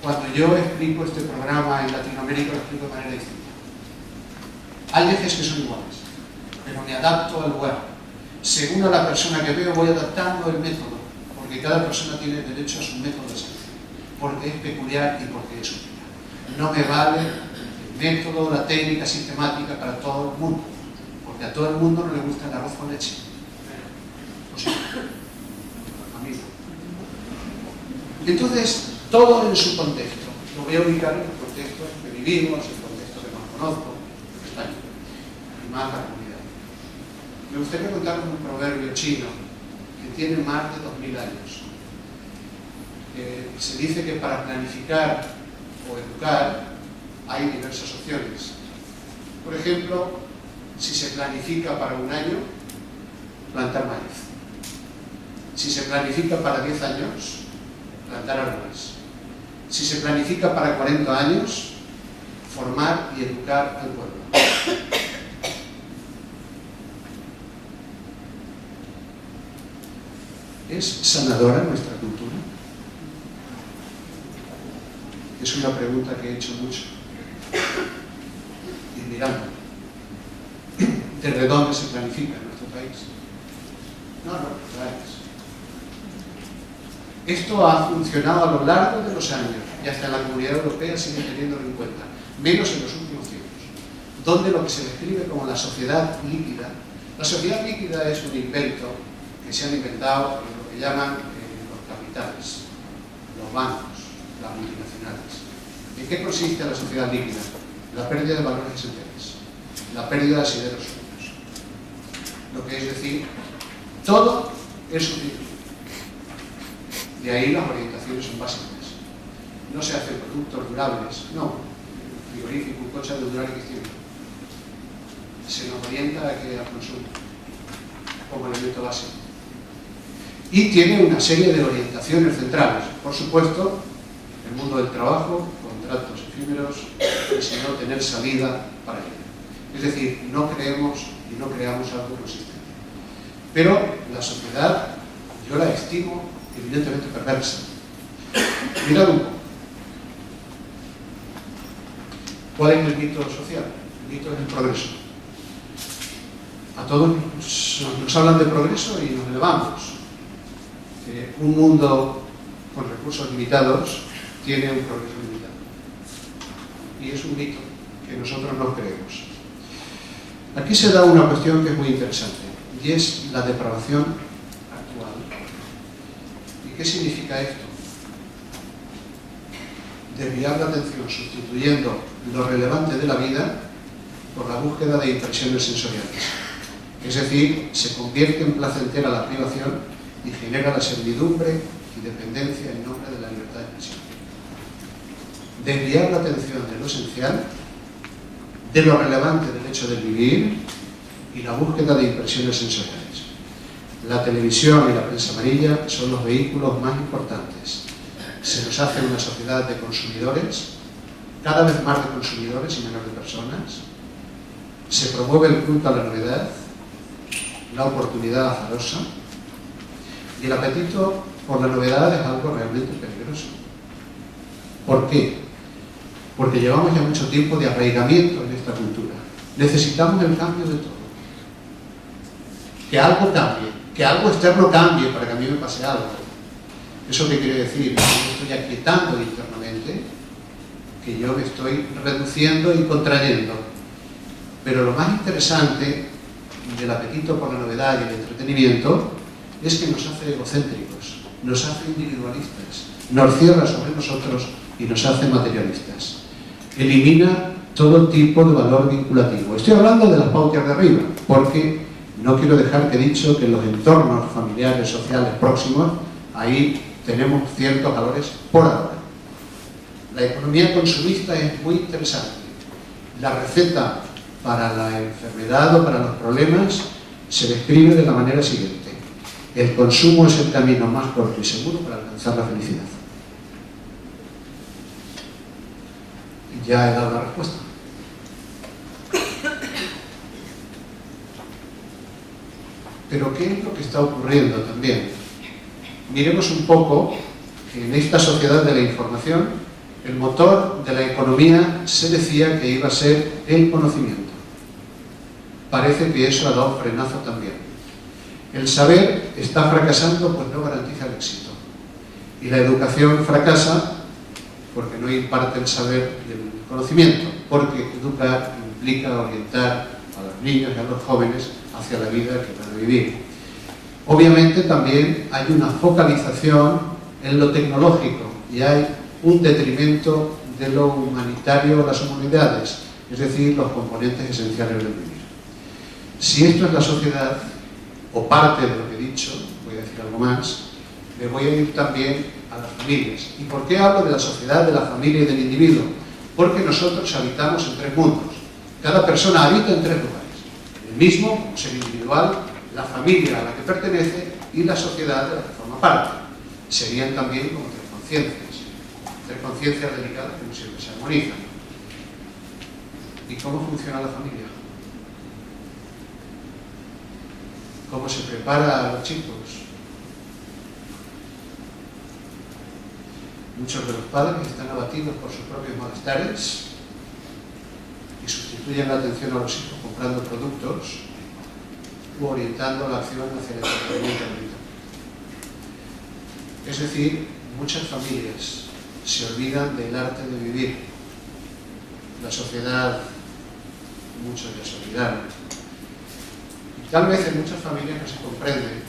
Cuando yo explico este programa en Latinoamérica, lo explico de manera distinta. Hay veces que son iguales, pero me adapto al lugar. Según a la persona que veo, voy adaptando el método, porque cada persona tiene derecho a su método de sanación, porque es peculiar y porque es única. No me vale el método, la técnica sistemática para todo el mundo, porque a todo el mundo no le gusta el arroz con leche. O sea, a mí no. Entonces, todo en su contexto. Lo voy a ubicar en el contexto en que vivimos, el contexto que más conozco, España, y más la comunidad. Me gustaría contarles un proverbio chino que tiene más de 2000 años. Se dice que para planificar o educar hay diversas opciones. Por ejemplo, si se planifica para un año, plantar maíz. Si se planifica para 10 años, plantar árboles. Si se planifica para 40 años, formar y educar al pueblo. ¿Es sanadora nuestra cultura? Es una pregunta que he hecho mucho. Y mirando, ¿desde dónde se planifica en nuestro país? No, gracias. Esto ha funcionado a lo largo de los años y hasta la Comunidad Europea sigue teniéndolo en cuenta, menos en los últimos tiempos, donde lo que se describe como la sociedad líquida. La sociedad líquida es un invento que se han inventado en lo que llaman los capitales, los bancos, las multinacionales. ¿En qué consiste la sociedad líquida? La pérdida de valores esenciales, la pérdida de asideros suyos. Lo que es decir, todo es sustituido. De ahí las orientaciones son básicas. no se hacen productos durables, no, un frigorífico, un coche ha de durar X tiempo. Se nos orienta a que al consumo como elemento base. Y tiene una serie de orientaciones centrales. Por supuesto, el mundo del trabajo, contratos efímeros, y si no, tener salida para ello. Es decir, no creemos y no creamos algo consistente. Pero la sociedad, yo la estimo evidentemente perversa. Mirad un poco. ¿Cuál es el mito social? El mito es el progreso. A todos nos hablan de progreso y nos elevamos. Un mundo con recursos limitados tiene un progreso limitado. Y es un mito que nosotros no creemos. Aquí se da una cuestión que es muy interesante, y es la depravación actual. ¿Y qué significa esto? Desviar la atención sustituyendo lo relevante de la vida por la búsqueda de impresiones sensoriales. Es decir, se convierte en placentera la privación y genera la servidumbre y dependencia en nombre de la libertad de expresión. Desviar la atención de lo esencial, de lo relevante del hecho de vivir y la búsqueda de impresiones sensoriales. La televisión y la prensa amarilla son los vehículos más importantes. Se nos hace una sociedad de consumidores, cada vez más de consumidores y menos de personas. Se promueve el culto a la novedad, la oportunidad azarosa, y el apetito por la novedad es algo realmente peligroso. ¿Por qué? Porque llevamos ya mucho tiempo de arraigamiento en esta cultura. Necesitamos el cambio de todo. Que algo cambie, que algo externo cambie para que a mí me pase algo. ¿Eso qué quiere decir? Que me estoy aquietando internamente, que yo me estoy reduciendo y contrayendo. Pero lo más interesante del apetito por la novedad y el entretenimiento es que nos hace egocéntricos, nos hace individualistas, nos cierra sobre nosotros y nos hace materialistas. Elimina todo tipo de valor vinculativo. Estoy hablando de las pautas de arriba, porque no quiero dejar que dicho que en los entornos familiares, sociales próximos, ahí tenemos ciertos valores por ahora. La economía consumista es muy interesante. La receta para la enfermedad o para los problemas se describe de la manera siguiente: el consumo es el camino más corto y seguro para alcanzar la felicidad. Y ya he dado la respuesta. Pero ¿qué es lo que está ocurriendo también? Miremos un poco que en esta sociedad de la información el motor de la economía se decía que iba a ser el conocimiento. Parece que eso ha dado frenazo también. El saber está fracasando, pues no garantiza el éxito. Y la educación fracasa porque no imparte el saber y el conocimiento, porque educar implica orientar a los niños y a los jóvenes hacia la vida que van a vivir. Obviamente también hay una focalización en lo tecnológico y hay un detrimento de lo humanitario a las humanidades, es decir, los componentes esenciales del vivir. Si esto es la sociedad, o parte de lo que he dicho, voy a decir algo más, me voy a ir también a las familias. ¿Y por qué hablo de la sociedad, de la familia y del individuo? Porque nosotros habitamos en tres mundos. Cada persona habita en tres lugares. El mismo, como ser individual, la familia a la que pertenece y la sociedad de la que forma parte. Serían también como tres conciencias delicadas que no siempre se armonizan. ¿Y cómo funciona la familia? ¿Cómo se prepara a los chicos? Muchos de los padres están abatidos por sus propios malestares y sustituyen la atención a los hijos comprando productos u orientando la acción hacia el entretenimiento. Es decir, muchas familias se olvidan del arte de vivir. La sociedad, muchos ya se olvidaron. Y tal vez en muchas familias no se comprende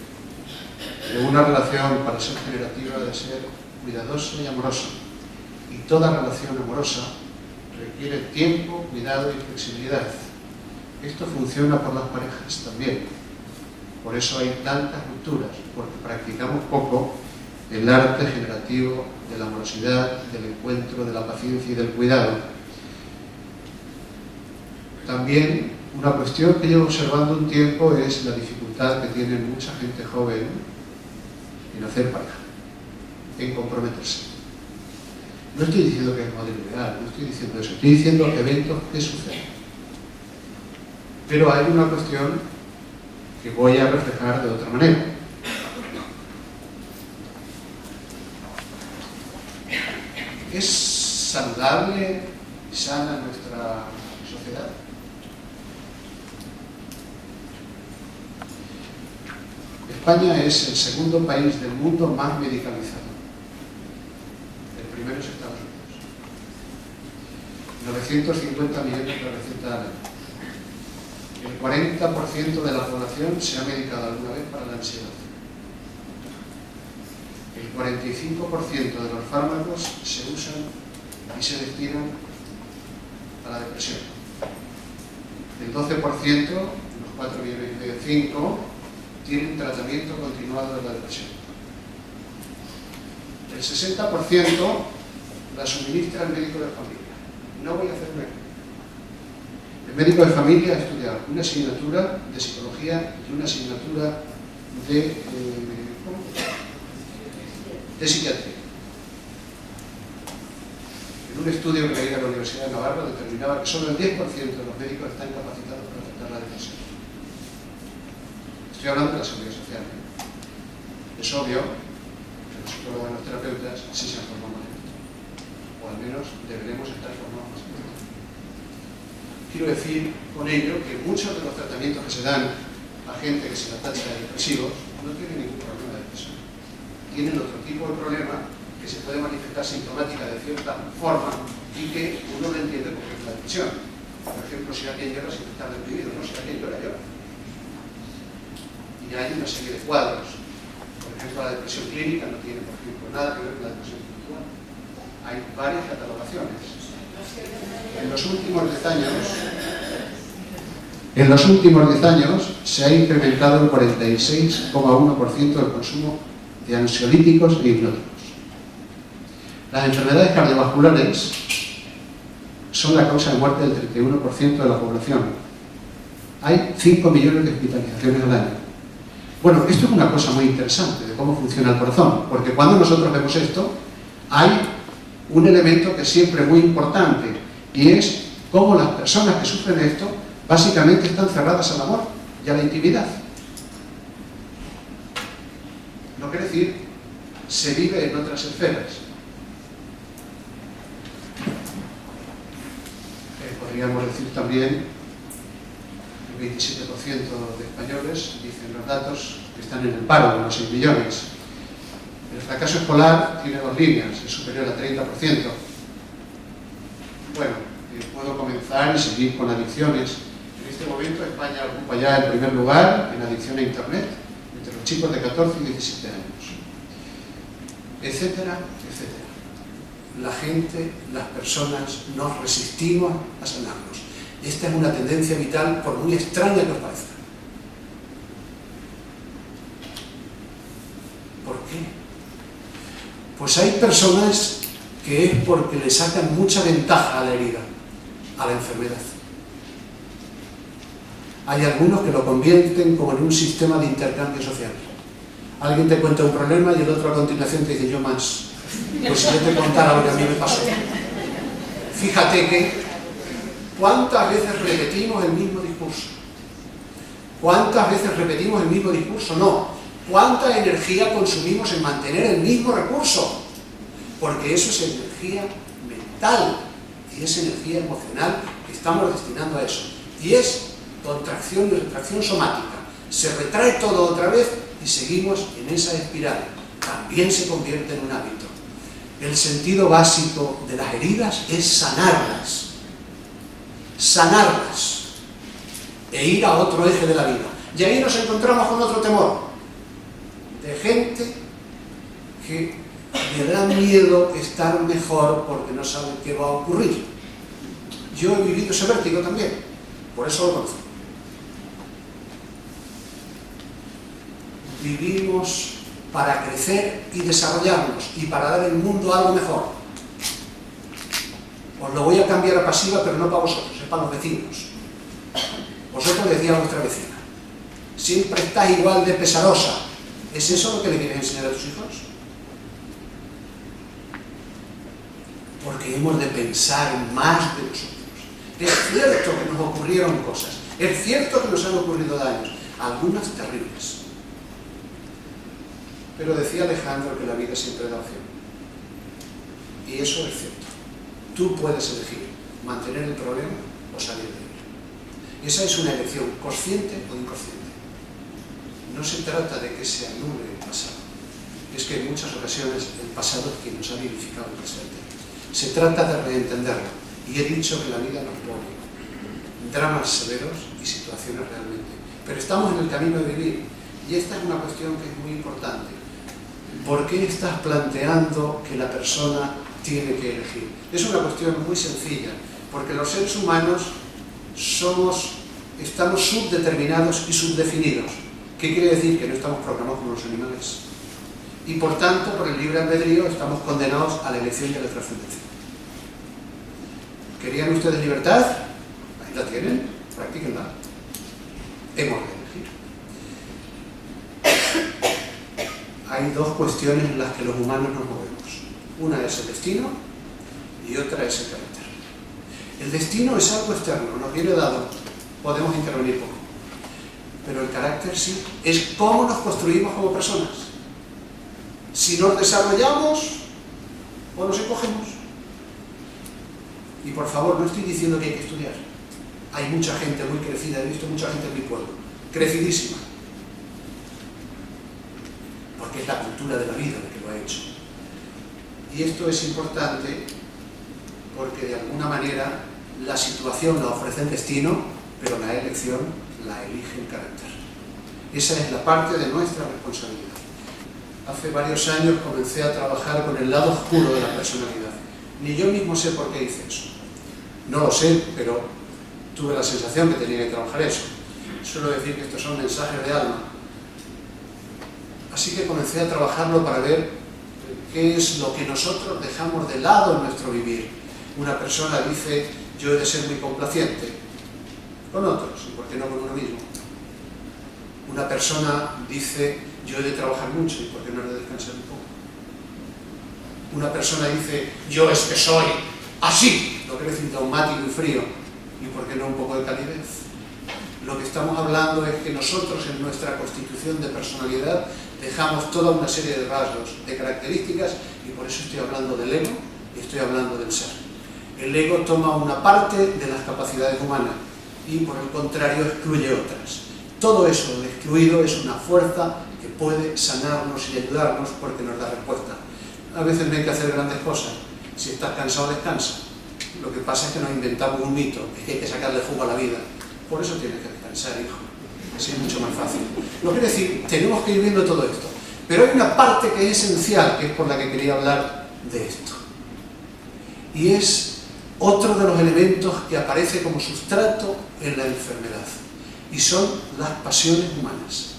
que una relación, para ser generativa, debe ser cuidadosa y amorosa. Y toda relación amorosa requiere tiempo, cuidado y flexibilidad. Esto funciona por las parejas también. Por eso hay tantas rupturas, porque practicamos poco el arte generativo de la amorosidad, del encuentro, de la paciencia y del cuidado. También una cuestión que llevo observando un tiempo es la dificultad que tiene mucha gente joven en hacer pareja, en comprometerse. No estoy diciendo que es modelo ideal, no estoy diciendo eso, estoy diciendo eventos que suceden. Pero hay una cuestión que voy a reflejar de otra manera. ¿Es saludable y sana nuestra sociedad? España es el segundo país del mundo más medicalizado. El primero es Estados Unidos. 950 millones de recetas al año. El 40% de la población se ha medicado alguna vez para la ansiedad. El 45% de los fármacos se usan y se destinan a la depresión. El 12%, los 4 millones y medio, 5, tienen tratamiento continuado de la depresión. El 60% la suministra el médico de familia. No voy a hacer menos. El médico de familia ha estudiado una asignatura de psicología y una asignatura de psiquiatría. En un estudio que leí a la Universidad de Navarra determinaba que solo el 10% de los médicos están capacitados para tratar la depresión. Estoy hablando de la seguridad social. Es obvio que los psicólogos y los terapeutas sí se han formado más en esto. O al menos deberemos estar formados más en esto. Quiero decir con ello que muchos de los tratamientos que se dan a gente que se la tacha de depresivos no tienen ningún problema de depresión. Tienen otro tipo de problema que se puede manifestar sintomática de cierta forma y que uno no entiende por qué es la depresión. Por ejemplo, si alguien llora sin estar deprimido, no, si alguien llora, llora. Y hay una serie de cuadros. Por ejemplo, la depresión clínica no tiene, por ejemplo, nada que ver con la depresión espiritual. Hay varias catalogaciones. En los últimos 10 años se ha incrementado el 46,1% del consumo de ansiolíticos e hipnóticos. Las enfermedades cardiovasculares son la causa de muerte del 31% de la población. Hay 5 millones de hospitalizaciones al año. Bueno, esto es una cosa muy interesante de cómo funciona el corazón, porque cuando nosotros vemos esto, hay un elemento que es siempre muy importante, y es cómo las personas que sufren esto básicamente están cerradas al amor y a la intimidad. No quiere decir, se vive en otras esferas. Podríamos decir también que el 27% de españoles, dicen los datos, que están en el paro, unos 6 millones. El fracaso escolar tiene 2 líneas, es superior al 30%. Bueno, puedo comenzar y seguir con adicciones. En este momento España ocupa ya el primer lugar en adicción a Internet entre los chicos de 14 y 17 años, etcétera, etcétera. La gente, las personas, nos resistimos a sanarnos. Esta es una tendencia vital, por muy extraña que os parezca. ¿Por qué? Pues hay personas que es porque le sacan mucha ventaja a la herida, a la enfermedad. Hay algunos que lo convierten como en un sistema de intercambio social. Alguien te cuenta un problema y el otro a continuación te dice yo más. Pues si yo te contara lo que a mí me pasó. Fíjate que ¿cuántas veces repetimos el mismo discurso? ¿Cuántas veces repetimos el mismo discurso? No. ¿Cuánta energía consumimos en mantener el mismo recurso? Porque eso es energía mental y es energía emocional que estamos destinando a eso. Y es contracción y retracción somática. Se retrae todo otra vez y seguimos en esa espiral. También se convierte en un hábito. El sentido básico de las heridas es sanarlas. Sanarlas. E ir a otro eje de la vida. Y ahí nos encontramos con otro temor. De gente que le da miedo estar mejor porque no sabe qué va a ocurrir. Yo he vivido ese vértigo también. Por eso lo conozco. Vivimos para crecer y desarrollarnos y para dar al mundo algo mejor. Os lo voy a cambiar a pasiva, pero no para vosotros, es para los vecinos. Vosotros decía a vuestra vecina, siempre estás igual de pesarosa. ¿Es eso lo que le quieres enseñar a tus hijos? Porque hemos de pensar más de nosotros. Es cierto que nos ocurrieron cosas, es cierto que nos han ocurrido daños, algunas terribles. Pero decía Alejandro que la vida siempre da opción. Y eso es cierto. Tú puedes elegir mantener el problema o salir de él. Esa es una elección consciente o inconsciente. No se trata de que se anule el pasado. Es que en muchas ocasiones el pasado es quien nos ha vivificado el presente. Se trata de reentenderlo. Y he dicho que la vida nos pone dramas severos y situaciones realmente. Pero estamos en el camino de vivir. Y esta es una cuestión que es muy importante. ¿Por qué estás planteando que la persona tiene que elegir? Es una cuestión muy sencilla. Porque los seres humanos estamos subdeterminados y subdefinidos. ¿Qué quiere decir? Que no estamos programados como los animales. Y por tanto, por el libre albedrío, estamos condenados a la elección y a la trascendencia. ¿Querían ustedes libertad? Ahí la tienen, practíquenla. Hemos de elegir. Hay dos cuestiones en las que los humanos nos movemos. Una es el destino y otra es el carácter. El destino es algo externo, nos viene dado, podemos intervenir poco. Pero el carácter sí, es cómo nos construimos como personas. Si nos desarrollamos o nos encogemos. Y por favor, no estoy diciendo que hay que estudiar. Hay mucha gente muy crecida, he visto mucha gente en mi pueblo, crecidísima. Porque es la cultura de la vida la que lo ha hecho. Y esto es importante porque de alguna manera la situación la ofrece el destino, pero la elección la elige el carácter. Esa es la parte de nuestra responsabilidad. Hace varios años comencé a trabajar con el lado oscuro de la personalidad. Ni yo mismo sé por qué hice eso. No lo sé, pero tuve la sensación que tenía que trabajar eso. Suelo decir que estos son mensajes de alma. Así que comencé a trabajarlo para ver qué es lo que nosotros dejamos de lado en nuestro vivir. Una persona dice, yo he de ser muy complaciente con otros, y por qué no con uno mismo. Una persona dice, yo he de trabajar mucho, y por qué no he de descansar un poco. Una persona dice, yo es que soy así, lo que es decir traumático y frío, y por qué no un poco de calidez. Lo que estamos hablando es que nosotros en nuestra constitución de personalidad dejamos toda una serie de rasgos, de características, y por eso estoy hablando del ego y estoy hablando del ser. El ego toma una parte de las capacidades humanas y por el contrario excluye otras. Todo eso, el excluido, es una fuerza que puede sanarnos y ayudarnos porque nos da respuesta. A veces no hay que hacer grandes cosas. Si estás cansado, descansa. Lo que pasa es que nos inventamos un mito, es que hay que sacarle jugo a la vida. Por eso tienes que descansar, hijo. Así es mucho más fácil. Lo que decir, tenemos que ir viendo todo esto. Pero hay una parte que es esencial, que es por la que quería hablar de esto. Y es otro de los elementos que aparece como sustrato en la enfermedad. Y son las pasiones humanas.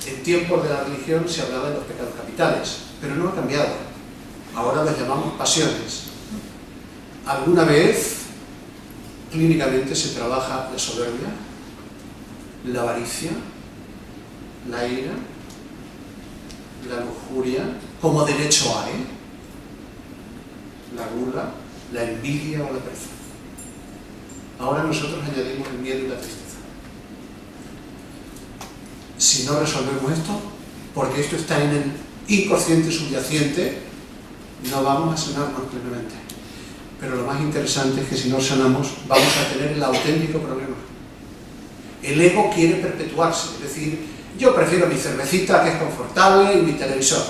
En tiempos de la religión se hablaba de los pecados capitales, pero no ha cambiado. Ahora los llamamos pasiones. ¿Alguna vez clínicamente se trabaja la soberbia, la avaricia, la ira, la lujuria, como derecho hay, la gula, la envidia o la pereza? Ahora nosotros añadimos el miedo y la tristeza. Si no resolvemos esto, porque esto está en el inconsciente subyacente, no vamos a sanarnos plenamente. Pero lo más interesante es que si no sanamos, vamos a tener el auténtico problema. El ego quiere perpetuarse, es decir, yo prefiero mi cervecita que es confortable y mi televisor.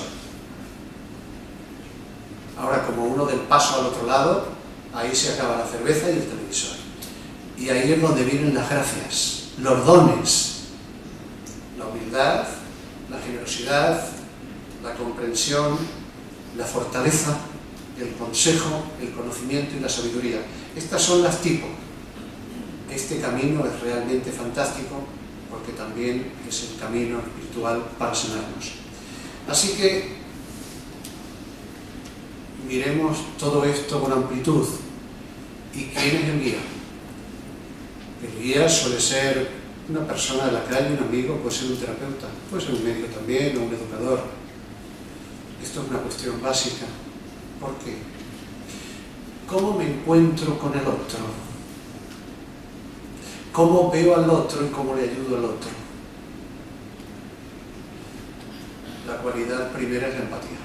Ahora, como uno del paso al otro lado, ahí se acaba la cerveza y el televisor. Y ahí es donde vienen las gracias, los dones, la humildad, la generosidad, la comprensión, la fortaleza, el consejo, el conocimiento y la sabiduría. Estas son las tipos. Este camino es realmente fantástico porque también es el camino espiritual para sanarnos. Así que miremos todo esto con amplitud. ¿Y quién es el guía? El guía suele ser una persona de la calle, un amigo, puede ser un terapeuta, puede ser un médico también o un educador. Esto es una cuestión básica. ¿Por qué? ¿Cómo me encuentro con el otro? ¿Cómo veo al otro y cómo le ayudo al otro? La cualidad primera es la empatía.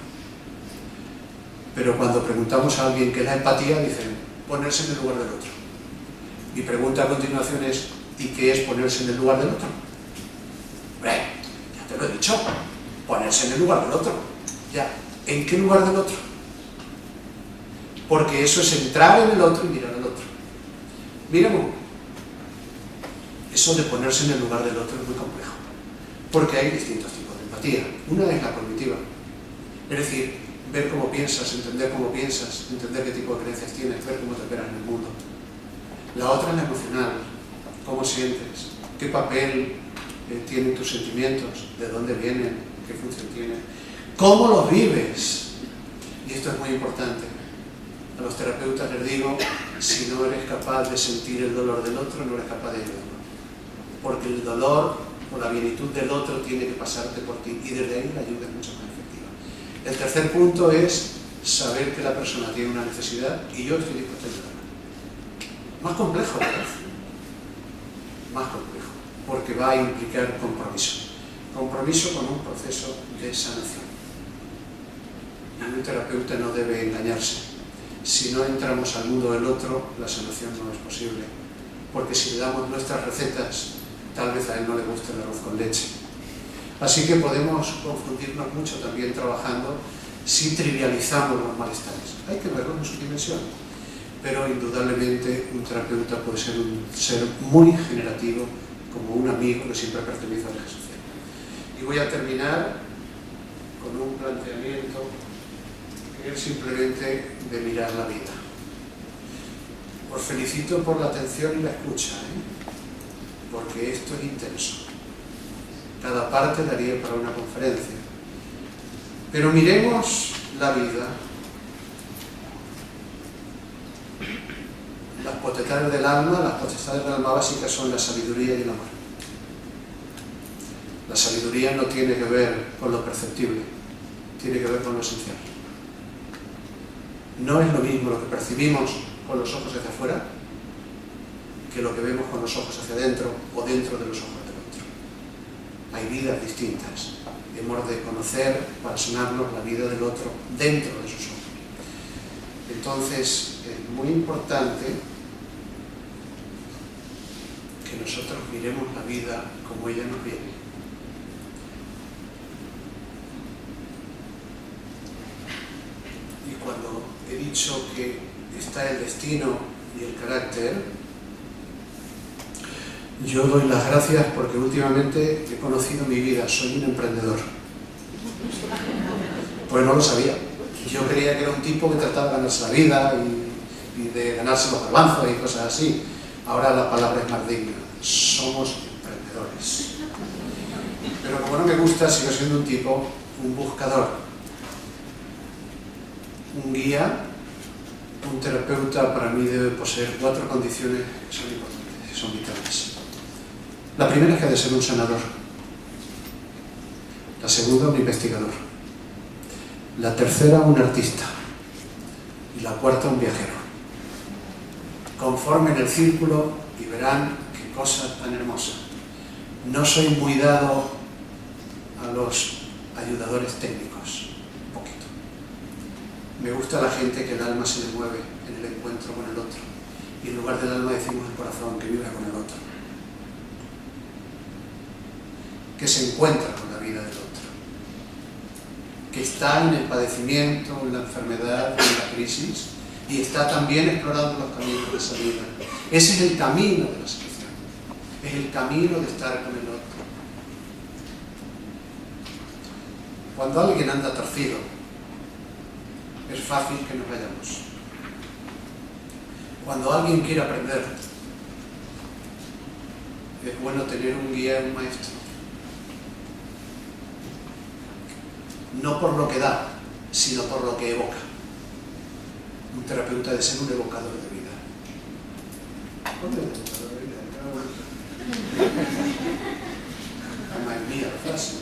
Pero cuando preguntamos a alguien qué es la empatía, dicen ponerse en el lugar del otro. Mi pregunta a continuación es, ¿y qué es ponerse en el lugar del otro? Hombre, ya te lo he dicho, ponerse en el lugar del otro. Ya, ¿en qué lugar del otro? Porque eso es entrar en el otro y mirar al otro. Miremos, eso de ponerse en el lugar del otro es muy complejo, porque hay distintos tipos de empatía. Una es la cognitiva, es decir, ver cómo piensas, entender qué tipo de creencias tienes, ver cómo te operas en el mundo. La otra es la emocional, cómo sientes, qué papel tienen tus sentimientos, de dónde vienen, qué función tienen, cómo los vives. Y esto es muy importante. A los terapeutas les digo, si no eres capaz de sentir el dolor del otro, no eres capaz de ayudarlo. Porque el dolor o la plenitud del otro tiene que pasarte por ti, y desde ahí la ayuda es mucho más efectiva. El tercer punto es saber que la persona tiene una necesidad y yo estoy dispuesto a ayudarla. Más complejo, ¿verdad? Más complejo, porque va a implicar compromiso. Compromiso con un proceso de sanación. Y un terapeuta no debe engañarse. Si no entramos al mundo del otro, la sanación no es posible. Porque si le damos nuestras recetas, tal vez a él no le guste el arroz con leche. Así que podemos confundirnos mucho también trabajando si trivializamos los malestares. Hay que verlo en su dimensión. Pero indudablemente un terapeuta puede ser un ser muy generativo, como un amigo que siempre pertenece a la social. Y voy a terminar con un planteamiento que es simplemente de mirar la vida. Os felicito por la atención y la escucha, porque esto es intenso. Cada parte daría para una conferencia. Pero miremos la vida. Las potestades del alma básicas son la sabiduría y el amor. La sabiduría no tiene que ver con lo perceptible, tiene que ver con lo esencial. No es lo mismo lo que percibimos con los ojos hacia afuera que lo que vemos con los ojos hacia adentro o dentro de los ojos del otro. Hay vidas distintas. Hemos de conocer para sanarnos la vida del otro dentro de sus ojos. Entonces, es muy importante que nosotros miremos la vida como ella nos viene. Y cuando he dicho que está el destino y el carácter, yo doy las gracias porque últimamente he conocido mi vida, soy un emprendedor. Pues no lo sabía. Yo creía que era un tipo que trataba de ganarse la vida y de ganarse los garbanzos y cosas así. Ahora la palabra es más digna. Somos emprendedores. Pero como no me gusta, sigo siendo un tipo, un buscador, un guía. Un terapeuta para mí debe poseer 4 condiciones que son importantes, que son vitales. La primera es que ha de ser un sanador. La segunda, un investigador. La tercera, un artista. Y la cuarta, un viajero. Conformen el círculo y verán qué cosa tan hermosa. No soy muy dado a los ayudadores técnicos. Me gusta la gente que el alma se le mueve en el encuentro con el otro. Y en lugar del alma decimos el corazón que vibra con el otro. Que se encuentra con la vida del otro. Que está en el padecimiento, en la enfermedad, en la crisis. Y está también explorando los caminos de salida. Ese es el camino de la sanación. Es el camino de estar con el otro. Cuando alguien anda torcido, es fácil que nos vayamos. Cuando alguien quiere aprender, es bueno tener un guía, un maestro. no por lo que da, sino por lo que evoca. Un terapeuta debe ser un evocador de vida. ¿Dónde es el evocador de vida? Madre mía, la frase.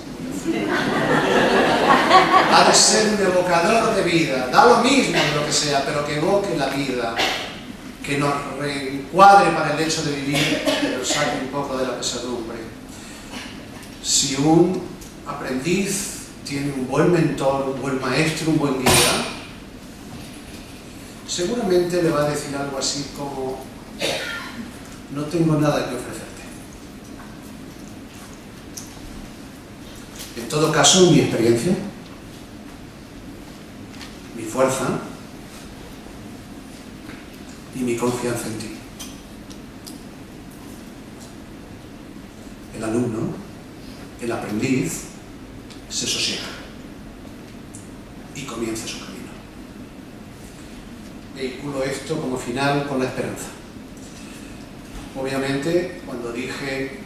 Ha de ser un evocador de vida, da lo mismo de lo que sea, pero que evoque la vida, que nos reencuadre para el hecho de vivir, que nos saque un poco de la pesadumbre. Si un aprendiz tiene un buen mentor, un buen maestro, un buen guía, seguramente le va a decir algo así como: no tengo nada que ofrecerte. En todo caso, mi experiencia, mi fuerza y mi confianza en ti. El alumno, el aprendiz, se sosiega y comienza su camino. Vehiculo esto como final con la esperanza. Obviamente, cuando dije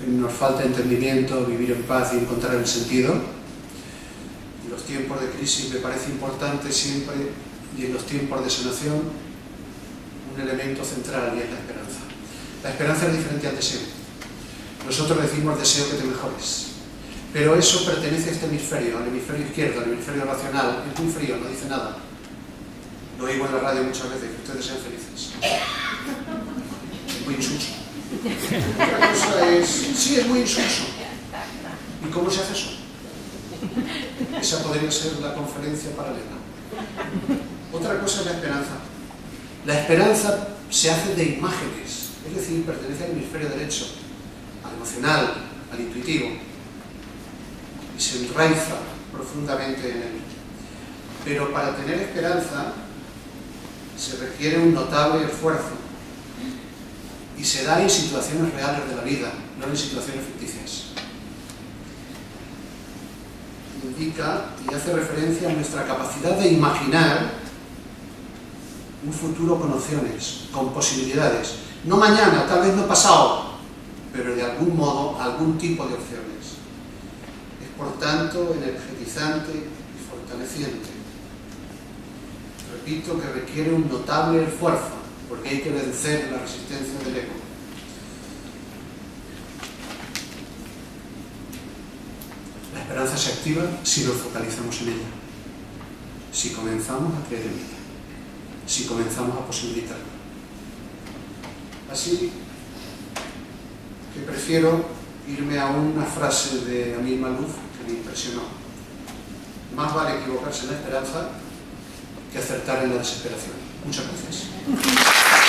nos falta entendimiento, vivir en paz y encontrar el sentido, en los tiempos de crisis me parece importante siempre, y en los tiempos de sanación, un elemento central, y es la esperanza. La esperanza es diferente al deseo. Nosotros decimos deseo que te mejores, pero eso pertenece a este hemisferio, al hemisferio izquierdo, al hemisferio racional. Es muy frío, no dice nada. Lo oigo en la radio muchas veces, que ustedes sean felices. Es muy insulso. Otra cosa es, sí, es muy insulso. ¿Y cómo se hace eso? Esa podría ser la conferencia paralela. Otra cosa es la esperanza. La esperanza se hace de imágenes, es decir, pertenece al hemisferio derecho, al emocional, al intuitivo, y se enraiza profundamente en él. Pero para tener esperanza se requiere un notable esfuerzo, y se da en situaciones reales de la vida, no en situaciones ficticias. Indica y hace referencia a nuestra capacidad de imaginar un futuro con opciones, con posibilidades. No mañana, tal vez no pasado, pero de algún modo, algún tipo de opciones. Es por tanto energetizante y fortaleciente. Repito que requiere un notable esfuerzo, porque hay que vencer la resistencia del ego. La esperanza se activa si nos focalizamos en ella, si comenzamos a creer en ella, si comenzamos a posibilitarla. Así que prefiero irme a una frase de Amir Malouf que me impresionó. Más vale equivocarse en la esperanza que acertar en la desesperación. Muchas gracias.